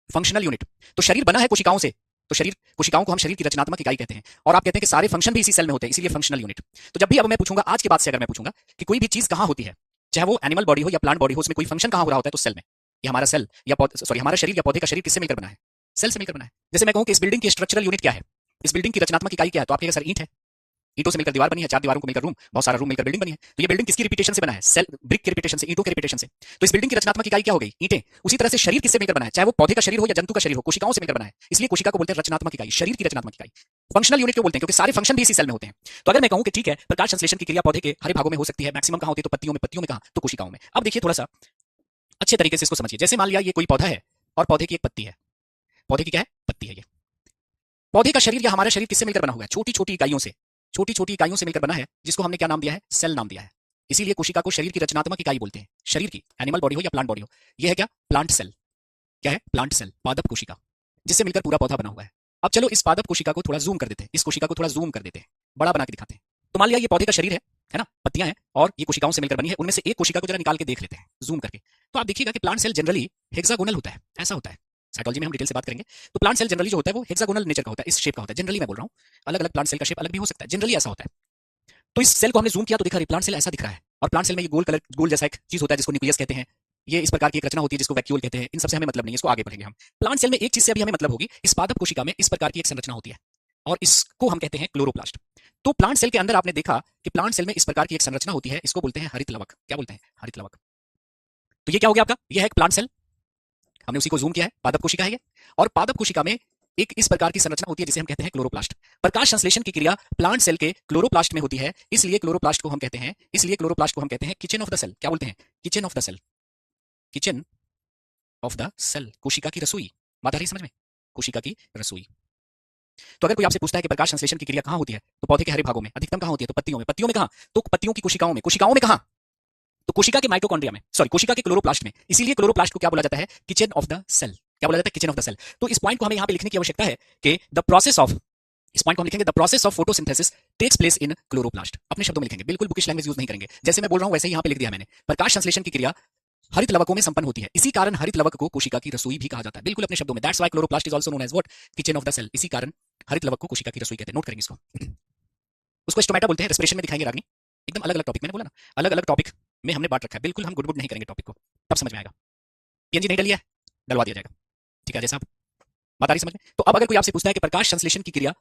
फंक्शनल यूनिट। तो शरीर बना है कोशिकाओं से, तो शरीर, कोशिकाओं को हम शरीर की रचनात्मक इकाई कहते हैं। और आप कहते हैं कि सारे फंक्शन भी इसी सेल में होते हैं, इसीलिए फंक्शनल यूनिट। तो जब भी अब मैं पूछूंगा आज के बाद से, अगर मैं पूछूंगा कि कोई भी चीज कहां होती है, चाहे वो एनिमल बॉडी हो या प्लांट बॉडी हो, उसमें कोई फंक्शन कहां हो रहा होता है, तो सेल में। ये हमारा सेल या सॉरी हमारा शरीर या पौधे का शरीर किससे मिलकर बना है, सेल से मिलकर बना है। जैसे मैं कहूं कि इस बिल्डिंग की स्ट्रक्चरल यूनिट क्या है, इस बिल्डिंग की रचनात्मक इकाई क्या है, तो आप कहेंगे सर ईंट है, ईंटों से मिलकर दीवार बनी है, 4 दीवारों को मिलकर रूम, बहुत सारा रूम मिलकर बिल्डिंग बनी है। तो ये बिल्डिंग किसकी रिपीटेशन से बना है, सेल ब्रिक के रिपीटेशन से, ईंटों के रिपीटेशन से। तो इस बिल्डिंग की रचनात्मक इकाई क्या हो गई, ईंटें। उसी तरह से शरीर किससे मिलकर बना है, चाहे वो पौधे का शरीर हो या जंतु का शरीर हो, कोशिकाओं से मिलकर बना है, इसलिए कोशिका को बोलते हैं रचनात्मक इकाई, शरीर की रचनात्मक इकाई। फंक्शनल यूनिट क्यों बोलते हैं, क्योंकि सारे फंक्शन भी इसी सेल में होते हैं। तो अगर मैं कहूं कि ठीक है प्रकाश संश्लेषण की क्रिया पौधे के हरे भागों में हो सकती है, मैक्सिमम कहां होती है, तो पत्तियों में, पत्तियों में कहां, तो कोशिकाओं में। अब देखिए थोड़ा सा अच्छे तरीके से इसको समझिए। जैसे मान लिया ये कोई पौधा है और पौधे की एक पत्ती है, पौधे की क्या है, पत्ती है। ये पौधे का शरीर या हमारा शरीर किससे मिलकर बना हुआ है, छोटी छोटी इकाइयों से, छोटी छोटी इकाइयों से मिलकर बना है, जिसको हमने क्या नाम दिया है, सेल नाम दिया है। इसीलिए कोशिका को शरीर की रचनात्मक इकाई बोलते हैं, शरीर की, एनिमल बॉडी हो या प्लांट बॉडी हो। यह है क्या, प्लांट सेल। क्या है, प्लांट सेल, पादप कोशिका, जिससे मिलकर पूरा पौधा बना हुआ है। अब चलो इस पादप कोशिका को थोड़ा जूम कर देते हैं, इस कोशिका को थोड़ा जूम कर देते हैं, बड़ा बना के दिखाते हैं। तो मान लिया ये पौधे का शरीर है ना, पत्तियां हैं और ये कोशिकाओं से मिलकर बनी है। उनमें से एक कोशिका को जरा निकाल के देख लेते हैं जूम करके। तो आप देखिएगा कि प्लांट सेल जनरली हेक्सागोनल होता है, ऐसा होता है। साइटोलॉजी में हम डिटेल से बात करेंगे। तो प्लांट सेल जनरली जो होता है वो हेक्सागोनल नेचर का होता है, इस शेप का होता है। जनरली मैं बोल रहा हूँ, अलग अलग प्लांट सेल का शेप अलग भी हो सकता है, जनरली ऐसा होता है। तो इस सेल को हमने जूम किया तो देखा प्लांट सेल ऐसा दिख रहा है। और प्लांट सेल में ये गोल कलर, गोल जैसा एक चीज होता है जिसको न्यूक्लियस कहते हैं। ये इस प्रकार की एक रचना होती है जिसको वैक्यूल कहते हैं। इन सबसे हमें मतलब नहीं है, इसको आगे पढ़ेंगे हम। प्लांट सेल में एक चीज से अभी हमें मतलब होगी, इस पादप कोशिका में इस प्रकार की एक संरचना होती है और इसको हम कहते हैं क्लोरोप्लास्ट। तो प्लांट सेल के अंदर आपने देखा कि प्लांट सेल में इस प्रकार की एक संरचना होती है, इसको बोलते हैं हरित लवक। क्या बोलते हैं, हरित लवक। तो ये क्या हो गया आपका, ये है एक प्लांट सेल, हमने उसी को जूम किया है, पादप कोशिका है ये। और पादप कोशिका में एक इस प्रकार की संरचना होती है जिसे हम कहते हैं क्लोरोप्लास्ट। प्रकाश संश्लेषण की क्रिया प्लांट सेल के क्लोरोप्लास्ट में होती है, इसलिए क्लोरोप्लास्ट को हम कहते हैं, इसलिए क्लोरोप्लास्ट को हम कहते हैं किचन ऑफ द सेल। क्या बोलते हैं, kitchen of the cell, kitchen of the cell, कोशिका की रसोई। बात आ रही है समझ में, कोशिका की रसोई। तो अगर कोई आपसे पूछता है कि प्रकाश संश्लेषण की क्रिया कहां होती है, तो पौधे के हरे भागों में, अधिकतम कहां होती है, तो पत्तियों में। पत्तियों में कहां, तो पत्तियों की कोशिकाओं में। कोशिकाओं में कहां, तो कोशिका के माइटोकॉन्ड्रिया में, सॉरी कोशिका के क्लोरोप्लास्ट में। इसीलिए क्लोरोप्लास्ट को क्या बोला जाता है, किचन ऑफ द सेल। क्या बोला जाता है, किचन ऑफ द सेल। तो इस पॉइंट को हमें यहां पे लिखने की आवश्यकता है कि द प्रोसेस ऑफ, इस पॉइंट को हम लिखेंगे the process of photosynthesis takes place in chloroplast. अपने शब्दों में लिखेंगे, बिल्कुल बुकिश लैंग्वेज यूज नहीं करेंगे। जैसे मैं बोल रहा हूं वैसे ही यहां पे लिख दिया मैंने। प्रकाश संश्लेषण की क्रिया हरित लवकों में संपन्न होती है, इसी कारण हरित लवक को कोशिका की रसोई भी कहा जाता है। बिल्कुल अपने शब्दों में, that's why chloroplast is also known as what, kitchen of the cell. इसी कारण हरित लवक को कोशिका की रसोई कहते हैं। नोट करेंगे इसको। उसको स्टोमेटा बोलते हैं, रेस्पिरेशन में दिखाएंगे रागनी। एकदम अलग अलग टॉपिक, मैंने बोला ना अलग अलग टॉपिक में हमने बांट रखा है। बिल्कुल हम गुड गुड नहीं करेंगे टॉपिक को, तब समझ में आएगा। पीएनजी नहीं डली है, डलवा दिया जाएगा, ठीक है जैसा आप बात आ रही समझ में। तो अब अगर कोई आपसे पूछता है कि प्रकाश संश्लेषण की क्रिया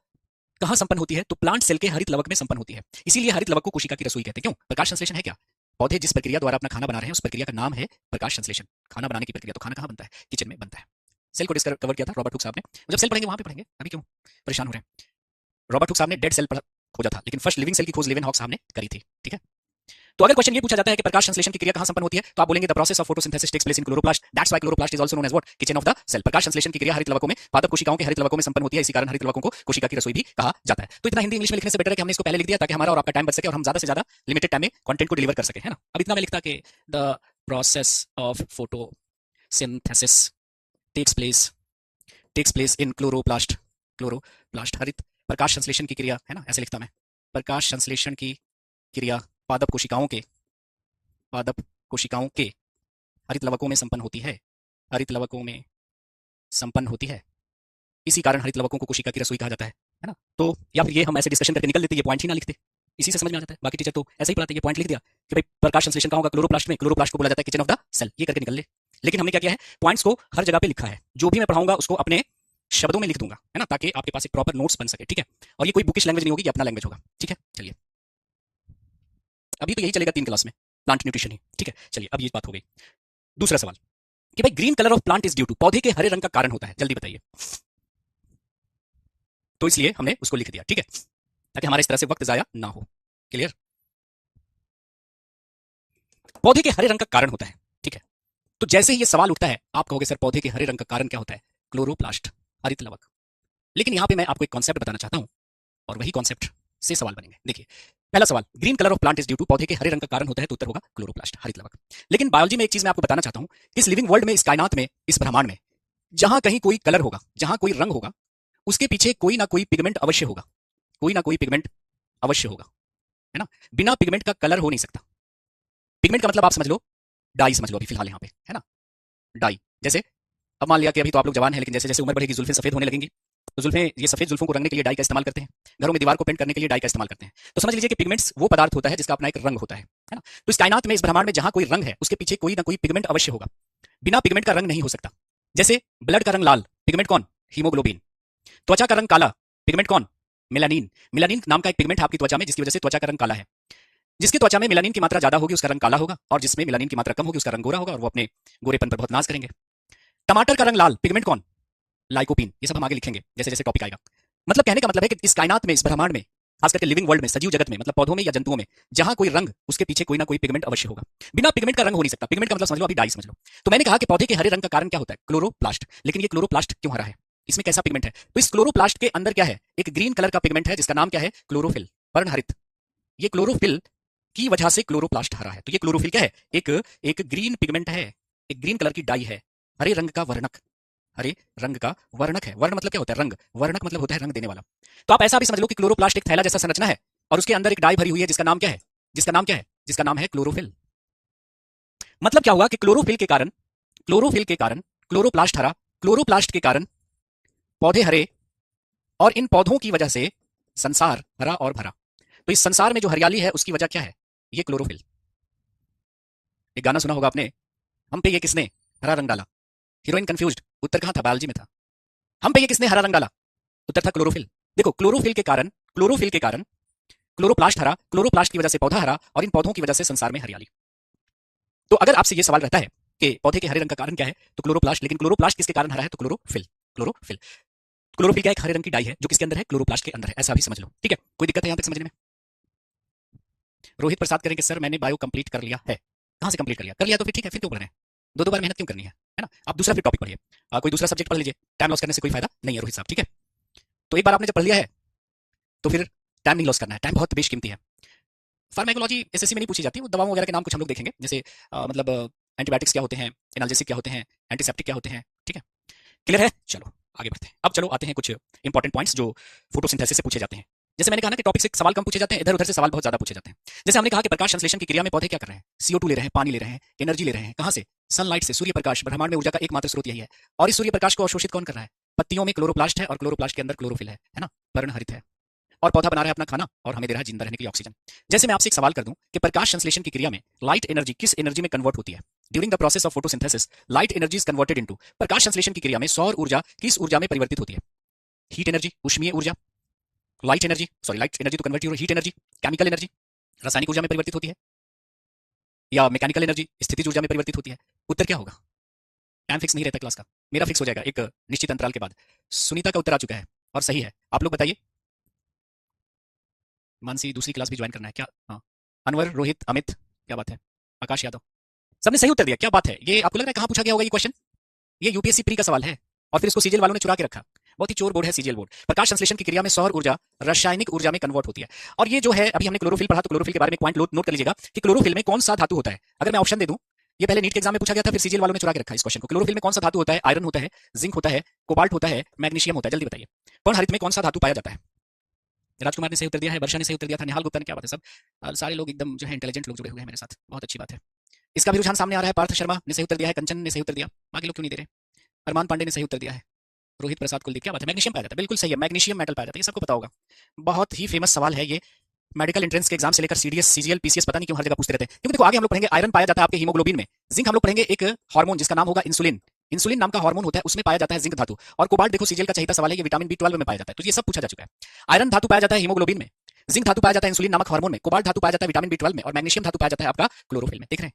कहां संपन्न होती है, तो प्लांट सेल के हरित लवक में संपन्न होती है। इसीलिए हरित लवक को कोशिका की रसोई कहते हैं। क्यों, प्रकाश संश्लेषण है क्या, पौधे जिस प्रक्रिया द्वारा अपना खाना बना रहे हैं उस प्रक्रिया का नाम है प्रकाश संश्लेषण। खाना बनाने की प्रक्रिया, तो खाना कहां बनता है, किचन में बनता है। सेल को डिस्कवर किया था रॉबर्ट हुक साहब ने। जब सेल पढ़ेंगे वहां पे पढ़ेंगे, अभी क्यों परेशान हो रहे हैं। रॉबर्ट हुक साहब ने डेड सेल खोजा था, लेकिन फर्स्ट लिविंग सेल की खोज लेवेनहॉक साहब ने करी थी, ठीक है। तो अगर क्वेश्चन ये पूछा जाता है कि प्रकाश संश्लेषण की क्रिया कहां संपन्न होती है, तो आप बोलेंगे the process of photosynthesis takes place in chloroplast, that's why chloroplast is also known as what, kitchen of the cell. प्रकाश संश्लेषण की क्रिया हरित लवकों में, पादप कोशिकाओं के हरित लवकों में संपन्न होती है, इसी कारण हरित लवकों को कोशिका की रसोई भी कहा जाता है। तो इतना हिंदी इंग्लिश में लिखने से बेटर है कि हमने इसको पहले लिख दिया ताकि हमारा और आपका टाइम बच सके और हम ज्यादा से ज्यादा लिमिटेड टाइम में कंटेंट को डिलीवर कर सके, है ना। अब इतना मैं लिखता कि the process of photosynthesis takes place in chloroplast, chloroplast हरित, प्रकाश संश्लेषण की क्रिया, है ना, ऐसे लिखता मैं। प्रकाश संश्लेषण की क्रिया पादप कोशिकाओं के हरित लवकों में संपन्न होती है, हरित लवकों में संपन्न होती है, इसी कारण हरित लवकों को कोशिका की रसोई कहा जाता है ना। तो या फिर ये हम ऐसे डिस्कशन करके निकल लेते, ये पॉइंट ही ना लिखते, इसी से समझ में आ जाता है। बाकी टीचर तो ऐसे ही पढ़ाते, ये पॉइंट लिख दिया कि भाई प्रकाश संश्लेषण कहां होगा, क्लोरोप्लास्ट में, क्लोरोप्लास्ट को बोला जाता है किचन ऑफ द सेल, ये करके निकल ले। लेकिन हमने क्या किया है, पॉइंट्स को हर जगह पे लिखा है, जो भी मैं पढ़ाऊंगा उसको अपने शब्दों में लिख दूंगा, है ना, ताकि आपके पास एक प्रॉपर नोट्स बन सके, ठीक है। और ये कोई बुकिश लैंग्वेज नहीं होगी, ये अपना लैंग्वेज होगा, ठीक है। चलिए, अभी तो यही चलेगा 3 क्लास में, प्लांट न्यूट्रिशन ही, ठीक है। चलिए, अब ये बात हो गई। दूसरा सवाल कि भाई green colour of plant is due to, पौधे के हरे रंग का कारण होता है, जल्दी बताइए। तो इसलिए हमने उसको लिख दिया, ठीक है, ताकि हमारे इस तरह से वक्त जाया ना हो। क्लियर? पौधे के हरे रंग का कारण होता है, ठीक है। तो जैसे ही ये सवाल उठता है, आप कहोगे सर पौधे के हरे रंग का कारण क्या होता है? क्लोरोप्लास्ट, हरित लवक। लेकिन यहां पे मैं आपको एक कॉन्सेप्ट बताना चाहता हूं, और वही कॉन्सेप्ट से सवाल बनेंगे। देखिए, पहला सवाल, green colour of plant is due to, पौधे के हरे रंग का कारण होता है, तो उत्तर होगा क्लोरोप्लास्ट, हरित लवक। लेकिन बायोलॉजी में एक चीज मैं आपको बताना चाहता हूं, इस लिविंग वर्ल्ड में, इस कायनात में, इस ब्रह्मांड में, जहां कहीं कोई कलर होगा, जहां कोई रंग होगा, उसके पीछे कोई ना कोई पिगमेंट अवश्य होगा, कोई ना कोई पिगमेंट अवश्य होगा, है ना। बिना पिगमेंट का कलर हो नहीं सकता। पिगमेंट का मतलब आप समझ लो, डाई समझ लो अभी फिलहाल यहाँ पे, है ना, डाई। जैसे अब मान लिया कि अभी तो आप लोग जवान हैं, लेकिन जैसे जैसे उम्र बढ़ेगी, जुल्फें सफेद होने लगेंगी, तो जुल्फें, ये सफेद जुल्फों को रंगने के लिए डाई का इस्तेमाल करते हैं, घरों में दीवार को पेंट करने के लिए डाई का इस्तेमाल करते हैं। तो समझ लीजिए कि पिगमेंट्स वो पदार्थ होता है जिसका अपना एक रंग होता है ना। तो इस कायनात में, इस ब्रह्मांड में जहां कोई रंग है, उसके पीछे कोई ना कोई पिगमेंट अवश्य होगा। बिना पिगमेंट का रंग नहीं हो सकता। जैसे ब्लड का रंग लाल, पिगमेंट कौन? हीमोग्लोबिन। त्वचा का रंग काला, पिगमेंट कौन? मेलानिन। मेलानिन नाम का एक पिगमेंट है आपकी त्वचा में, जिसकी वजह से त्वचा का रंग काला है। जिसकी त्वचा में मेलानिन की मात्रा ज्यादा होगी, उसका रंग काला होगा, और जिसमें मेलानिन की मात्रा कम होगी, उसका रंग गोरा होगा, और वो अपने गोरेपन पर बहुत नाज करेंगे। टमाटर का रंग लाल, पिगमेंट कौन? लाइकोपीन। ये सब हम आगे लिखेंगे जैसे जैसे टॉपिक आएगा। मतलब कहने का मतलब है कि इस कायनात में, इस ब्रह्मांड में, खास करके लिविंग वर्ल्ड में, सजीव जगत में, मतलब पौधों में या जंतुओं में, जहां कोई रंग, उसके पीछे कोई ना कोई पिगमेंट अवश्य होगा। बिना पिगमेंट का रंग हो नहीं सकता। पिगमेंट का मतलब समझ लो, अभी डाई समझ लो। तो मैंने कहा कि पौधे के हरे रंग का कारण क्या होता है? क्लोरोप्लास्ट। लेकिन ये क्लोरोप्लास्ट क्यों हरा है? इसमें कैसा पिगमेंट है? तो इस क्लोरोप्लास्ट के अंदर क्या है? एक ग्रीन कलर का पिगमेंट है, जिसका नाम क्या है? क्लोरोफिल, पर्णहरित। ये क्लोरोफिल की वजह से क्लोरोप्लास्ट हरा है। तो ये क्लोरोफिल क्या है? एक एक ग्रीन पिगमेंट है, एक ग्रीन कलर की डाई है, हरे रंग का वर्णक, हरे रंग का वर्णक है। वर्ण मतलब क्या होता है? रंग। वर्णक मतलब होता है रंग देने वाला। तो आप ऐसा भी समझ लो कि क्लोरोप्लास्ट एक थैला जैसा संरचना है, और उसके अंदर एक डाई भरी हुई है, जिसका नाम क्या है? जिसका नाम क्या है? जिसका नाम है क्लोरोफिल। मतलब क्या हुआ कि क्लोरोफिल के कारण, क्लोरोफिल के कारण क्लोरोप्लास्ट हरा, क्लोरोप्लास्ट के कारण पौधे हरे, और इन पौधों की वजह से संसार हरा और भरा। तो इस संसार में जो हरियाली है, उसकी वजह क्या है? ये क्लोरोफिल। एक गाना सुना होगा आपने, हम पे ये किसने हरा रंग डाला। हीरोइन कंफ्यूज्ड, उत्तर कहां था? बायोलॉजी में था। हम पे ये किसने हरा रंग डाला? उत्तर था क्लोरोफिल। देखो, क्लोरोफिल के कारण, क्लोरोफिल के कारण क्लोरोप्लास्ट हरा, क्लोरोप्लास्ट की वजह से पौधा हरा, और इन पौधों की वजह से संसार में हरियाली। तो अगर आपसे ये सवाल रहता है कि पौधे के हरे रंग का कारण क्या है, तो क्लोरोप्लास्ट। लेकिन क्लोरोप्लास्ट किसके कारण हरा है? तो क्लोरोफिल। क्लोरोफिल, क्लोरोफिल क्या? एक हरे रंग की डाई है, जो किसके अंदर है? क्लोरोप्लास्ट के अंदर है। ऐसा भी समझ लो, ठीक है। कोई दिक्कत है यहां तक समझने में? रोहित प्रसाद करेंगे, सर मैंने बायो कंप्लीट कर लिया है। कहां से कंप्लीट कर लिया? कर लिया तो फिर ठीक है, फिर क्यों पढ़ रहे हैं? दो दो बार मेहनत क्यों करनी है ना। आप दूसरा फिर टॉपिक पढ़िए, कोई दूसरा सब्जेक्ट पढ़ लीजिए। टाइम लॉस करने से कोई फायदा नहीं है रोहित साहब, ठीक है। तो एक बार आपने जब पढ़ लिया है, तो फिर टाइम नहीं लॉस करना है। टाइम बहुत बेशकीमती है। फार्माकोलॉजी एसएससी में नहीं पूछी जाती, वो दवाओं वगैरह के नाम कुछ हम लोग देखेंगे, जैसे मतलब एंटीबायोटिक्स क्या होते हैं, एनाल्जेसिक क्या होते हैं, एंटीसेप्टिक क्या होते हैं, ठीक है। क्लियर है? चलो आगे बढ़ते हैं। अब चलो आते हैं कुछ इंपॉर्टेंट पॉइंट्स जो फोटोसिंथेसिस से पूछे जाते हैं। जैसे मैंने कहा ना कि टॉपिक से सवाल कम पूछे जाते हैं, इधर उधर से सवाल बहुत ज्यादा पूछे जाते हैं। जैसे हमने कहा कि प्रकाश संश्लेषण की क्रिया में पौधे क्या कर रहे हैं? CO2 ले रहे हैं, पानी ले रहे हैं, एनर्जी ले रहे हैं। कहां से? सनलाइट से, सूर्य प्रकाश। ब्रह्मांड में ऊर्जा का एकमात्र स्रोत यही है। और इस सूर्य प्रकाश को अवशोषित कौन कर रहा है? पत्तियों में क्लोरोप्लास्ट है, और क्लोरोप्लास्ट के अंदर क्लोरोफिल है ना, पर्णहरित है। और पौधा बना रहा है अपना खाना, और हमें दे रहा है जिंदा रहने के लिए ऑक्सीजन। जैसे मैं आपसे एक सवाल कर दूं कि प्रकाश संश्लेषण की क्रिया में लाइट एनर्जी किस एनर्जी में कन्वर्ट होती है? During the process of photosynthesis light energy is converted into, प्रकाश संश्लेषण की क्रिया में सौर ऊर्जा किस ऊर्जा में परिवर्तित होती है? हीट एनर्जी, ऊष्मीय ऊर्जा। Light energy, sorry light energy तो कन्वर्ट हो, हीट एनर्जी, केमिकल एनर्जी, रासायनिक ऊर्जा में परिवर्तित होती है, या मैकेनिकल एनर्जी, स्थितिज ऊर्जा में परिवर्तित होती है? उत्तर क्या होगा? टाइम फिक्स नहीं रहता क्लास का, मेरा फिक्स हो जाएगा एक निश्चित अंतराल के बाद। सुनीता का उत्तर आ चुका है, और सही है। आप लोग बताइए। मानसी, दूसरी क्लास भी ज्वाइन करना है क्या? हाँ। अनवर, रोहित, अमित, क्या बात है? आकाश यादव, सबने सही उत्तर दिया, क्या बात है। ये आपको लग रहा है कहाँ पूछा गया होगा ये क्वेश्चन? ये यूपीएससी प्री का सवाल है, और फिर इसको सीजीएल वालों ने चुरा के रखा। बहुत ही चोर बोर्ड है सीजीएल बोर्ड। प्रकाश संश्लेषण की क्रिया में सौर ऊर्जा रासायनिक ऊर्जा में कन्वर्ट होती है। और ये जो है, अभी हमने क्लोरोफिल पढ़ा, तो क्लोरोफिल के बारे में पॉइंट नोट कर लीजिएगा कि क्लोरोफिल में कौन सा धातु होता है। अगर मैं ऑप्शन दे दूं, ये पहले नीट के एग्जाम में पूछा गया था, फिर सीजीएल वालों ने चुरा के रखा इस क्वेश्चन को। क्लोरोफिल में कौन सा धातु होता है? आयरन होता है, जिंक होता है, कोबाल्ट होता है, मैग्नीशियम होता है। जल्दी बताइए। पर्णहरित में कौन सा धातु पाया जाता है? राजकुमार ने सही उत्तर दिया है, वर्षा ने सही उत्तर दिया था, निहाल गुप्ता ने, क्या बात है सब, सारे लोग एकदम जो है इंटेलिजेंट लोग जुड़े हुए हैं मेरे साथ, बहुत अच्छी बात है। इसका भी रुझान सामने आ रहा है। पार्थ शर्मा ने सही उत्तर दिया है, कंचन ने सही उत्तर दिया, बाकी लोग क्यों नहीं दे रहे? अरमान पांडे ने सही उत्तर दिया है, रोहित प्रसाद कुलदीप, क्या बात है, मैग्नीशियम पाया जाता है, बिल्कुल सही है, मैग्नीशियम मेटल पाया जाता है, ये सबको पता होगा। बहुत ही फेमस सवाल है ये, मेडिकल एंट्रेंस के एग्जाम से लेकर सीडीएस, सीजीएल, पीसीएस पता नहीं क्यों हर जगह पूछते रहते हैं, क्योंकि देखो आगे हम लोग पढ़ेंगे आयरन पाया जाता है आपके हीमोग्लोबिन में, जिंक हम लोग पढ़ेंगे एक हार्मोन जिसका नाम होगा इंसुलिन, इंसुलिन नाम का हार्मोन होता है, उसमें पाया जाता है जिंक धातु, और कोबाल्ट देखो सीजीएल का चहीता सवाल है, ये विटामिन बी12 में पाया जाता है, तो ये सब पूछा जा चुका है। आयरन धातु पाया जाता है हीमोग्लोबिन में, जिंक धातु पाया जाता है इंसुलिन नामक हार्मोन में, कोबाल्ट धातु पाया जाता है विटामिन बी12 में, और मैग्नीशियम धातु पाया जाता है आपका क्लोरोफिल में। देख रहे हैं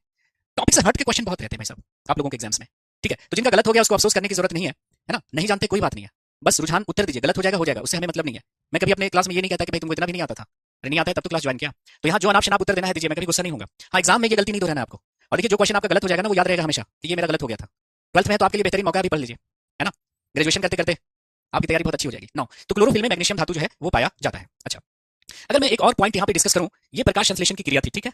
टॉपिक से हट के क्वेश्चन बहुत रहते हैं भाई साहब आप लोगों के एग्जाम्स में, ठीक है। तो जिनका गलत हो गया उसको अफसोस करने की जरूरत नहीं है ना, नहीं जानते कोई बात नहीं है, बस रुझान उत्तर दीजिए, गलत हो जाएगा उससे हमें मतलब नहीं है। मैं कभी अपने क्लास में ये नहीं कहता कि भाई तुमको इतना भी नहीं आता था, अरे नहीं आता है तब तो क्लास ज्वाइन किया, तो यहाँ जो अनाप शनाप उत्तर देना है दीजिए, मैं कभी गुस्सा नहीं होगा। हाँ एग्जाम में ये गलती नहीं दोहराना है आपको, और देखिए जो क्वेश्चन आपका गलत हो जाएगा ना वो याद रहेगा हमेशा कि ये मेरा गलत हो गया था। 12th में है तो आपके लिए बेहतरीन मौका, अभी पढ़ लीजिए, है ना, ग्रेजुएशन करते करते आपकी तैयारी बहुत अच्छी हो जाएगी। नो, तो क्लोरोफिल में मैग्नीशियम धातु जो है वो पाया जाता है। अच्छा, अगर मैं एक और पॉइंट यहाँ पे डिस्कस करूं, ये प्रकाश संश्लेषण की क्रिया थी, ठीक है,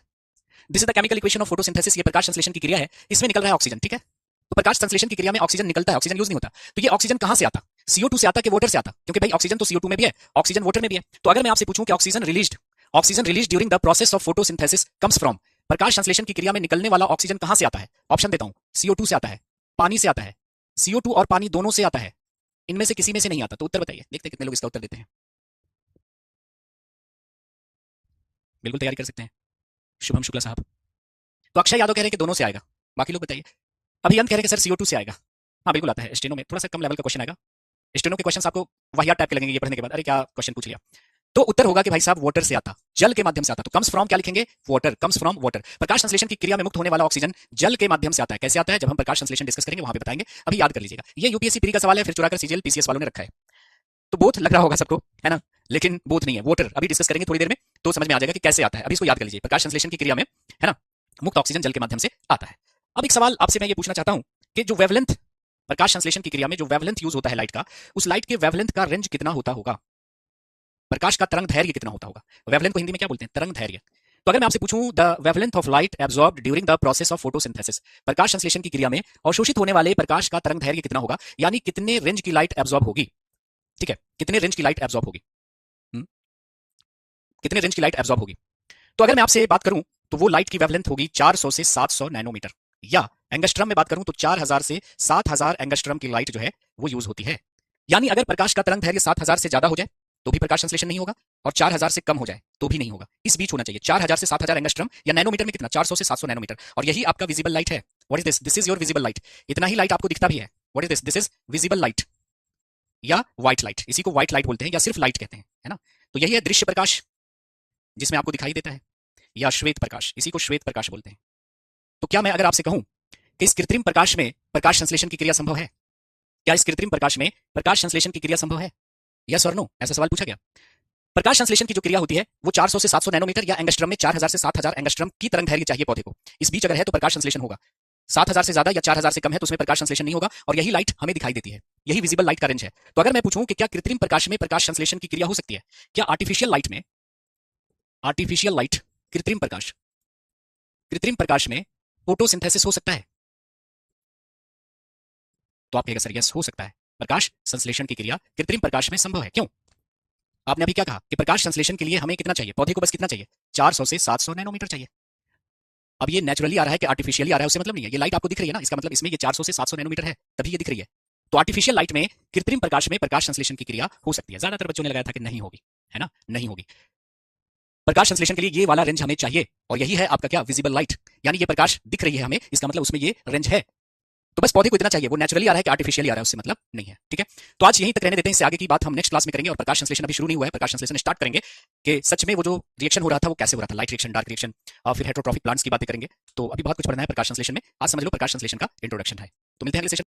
this is the chemical equation of photosynthesis, ये प्रकाश संश्लेषण की क्रिया है, इसमें निकल रहा है ऑक्सीजन, ठीक है। तो प्रकाश संश्लेषण की क्रिया में ऑक्सीजन निकलता है, ऑक्सीजन यूज नहीं होता, तो ये ऑक्सीजन कहां से आता, CO2 से आता कि वाटर से आता, क्योंकि भाई ऑक्सीजन तो CO2 में भी है, ऑक्सीजन वाटर में भी है। तो अगर मैं आपसे पूछूं कि oxygen released during the process of photosynthesis comes from, प्रकाश संश्लेषण की क्रिया में निकलने वाला ऑक्सीजन कहां से आता है, ऑप्शन देता हूं, CO2 से आता है, पानी से आता है, CO2 और पानी दोनों से आता है, इनमें से किसी में से नहीं आता, तो उत्तर बताइए, देखते हैं कितने लोग इसका उत्तर देते हैं। बिल्कुल तैयारी कर सकते हैं शुभम शुक्ला साहब। तो अक्षय यादव कह रहे हैं कि दोनों से आएगा, बाकी लोग बताइए। अभियंत कह रहे हैं कि सर CO2 से आएगा, हाँ बिल्कुल आता है, स्टेनो में थोड़ा सा कम लेवल का क्वेश्चन आएगा, स्टेनो के क्वेश्चन आपको वाहियात टाइप के लगेंगे ये पढ़ने के बाद, अरे क्या क्वेश्चन पूछ लिया। तो उत्तर होगा कि भाई साहब वाटर से आता, जल के माध्यम से आता, तो कम्स फ्रॉम क्या लिखेंगे, वाटर, कम्स फ्रॉम वाटर। प्रकाश संश्लेषण की क्रिया में मुक्त होने वाला ऑक्सीजन जल के माध्यम से आता है, कैसे आता है जब हम प्रकाश संश्लेषण डिस्कस करेंगे वहां पे बताएंगे, अभी याद कर लीजिएगा। ये यूपीएससी प्री का सवाल है, फिर चुराकर सीजीएल पीसीएस वालों ने रखा है, तो बोथ लग रहा होगा सबको, है ना, लेकिन बोथ नहीं है, वाटर अभी डिस्कस करेंगे थोड़ी देर में तो समझ में आ जाएगा कि कैसे आता है, अभी इसको याद कर लीजिए, प्रकाश संश्लेषण की क्रिया में, है ना, मुक्त ऑक्सीजन जल के माध्यम से आता है। अब एक सवाल आपसे मैं ये पूछना चाहता हूं कि जो वेवलेंथ, प्रकाश संश्लेषण की क्रिया में जो वेवलेंथ यूज होता है लाइट का, उस लाइट के वेवलेंथ का रेंज कितना होता होगा, प्रकाश का तरंग धैर्य कितना होता होगा, वेवलेंथ को हिंदी में क्या बोलते हैं, तरंग धैर्य। तो अगर मैं आपसे पूछूं the wavelength of light absorbed during the process of photosynthesis, प्रकाश संश्लेषण की क्रिया में अवशोषित होने वाले प्रकाश का तरंग धैर्य कितना होगा, यानी कितने रेंज की लाइट एब्जॉर्ब होगी, ठीक है, कितने रेंज की लाइट एब्जॉर्ब होगी, कितने रेंज की लाइट एब्जॉर्ब होगी। तो अगर मैं आपसे बात करूं तो वो लाइट की वेवलेंथ होगी 400 से 700 नैनोमीटर, या एंगस्ट्रम में बात करूं तो 4000 से 7000 एंगस्ट्रम की लाइट जो है वो यूज होती है। यानी अगर प्रकाश का तरंग धैर्य 7000 से ज्यादा हो जाए तो भी प्रकाश संश्लेषण नहीं होगा, और 4000 से कम हो जाए तो भी नहीं होगा, इस बीच होना चाहिए, 4000 से 7000 एंगस्ट्रम, या नैनोमीटर में कितना, 400 से 700 नैनोमीटर, और यही आपका विजिबल लाइट है। What is this, this is your visible light, इतना ही लाइट आपको दिखता भी है। What is this, this is visible light या व्हाइट लाइट, इसी को व्हाइट लाइट बोलते हैं या सिर्फ लाइट कहते हैं, है ना। तो यही है दृश्य प्रकाश जिसमें आपको दिखाई देता है, या श्वेत प्रकाश, इसी को श्वेत प्रकाश बोलते हैं। तो क्या मैं अगर आपसे कहूं कि इस कृत्रिम प्रकाश में प्रकाश संश्लेषण की क्रिया संभव है, क्या इस कृत्रिम प्रकाश में प्रकाश संश्लेषण की क्रिया संभव है, यस और नो, ऐसा सवाल पूछा गया। प्रकाश संश्लेषण की जो क्रिया होती है वो 400 से 700 नैनोमीटर या एंगस्ट्रम में 4000 से 7000 एंगस्ट्रम की तरंग धैर्य चाहिए पौधे को, इस बीच अगर है तो प्रकाश संश्लेषण होगा, 7000 से ज्यादा या 4000 से कम है तो उसमें प्रकाश संश्लेषण नहीं होगा, और यही लाइट हमें दिखाई देती है, यही विजिबल लाइट का रेंज है। तो अगर मैं पूछूं कि क्या कृत्रिम प्रकाश में प्रकाश संश्लेषण की क्रिया हो सकती है, क्या आर्टिफिशियल लाइट में, आर्टिफिशियल लाइट, कृत्रिम प्रकाश में फोटोसिंथेसिस हो सकता है, तो आप कहेगा सर यस हो सकता है, प्रकाश संश्लेषण की क्रिया कृत्रिम प्रकाश में संभव है। क्यों, आपने अभी क्या कहा कि प्रकाश संश्लेषण के लिए हमें कितना चाहिए, पौधे को बस कितना चाहिए, 400 से 700 नैनोमीटर चाहिए। अब ये नेचुरली आ रहा है कि आर्टिफिशियली आ रहा है उससे मतलब नहीं है, ये लाइट आपको दिख रही है ना, इसका मतलब इसमें ये 400 से 700 नैनोमीटर है तभी ये दिख रही है। तो आर्टिफिशियल लाइट में, कृत्रिम प्रकाश में प्रकाश संश्लेषण की क्रिया हो सकती है, ज्यादातर बच्चों ने लगाया था कि नहीं होगी, है ना, नहीं होगी। प्रकाश संश्लेषण के लिए ये वाला रेंज हमें चाहिए, और यही है आपका क्या, विजिबल लाइट, यानी ये प्रकाश दिख रही है हमें, इसका मतलब उसमें ये रेंज है। तो बस पौधे को इतना चाहिए, वो नेचुरली आ रहा है कि आर्टिफिशियली आ रहा है उससे मतलब नहीं है, ठीक है। तो आज यहीं तक रहने देते हैं, इससे आगे की बात हम नेक्स्ट क्लास में करेंगे, और प्रकाश संश्लेषण अभी शुरू नहीं हुआ है, प्रकाश संश्लेषण स्टार्ट करेंगे कि सच में वो जो रिएक्शन हो रहा था वो कैसे हो रहा था, लाइट रिएक्शन, डार्क रिएक्शन, और फिर हेटरोट्रॉफिक प्लांट्स की बातें करेंगे। तो अभी बहुत कुछ पढ़ना है प्रकाश संश्लेषण में, आज समझ लो प्रकाश संश्लेषण का इंट्रोडक्शन है। तो मिलते हैं अगले सेशन।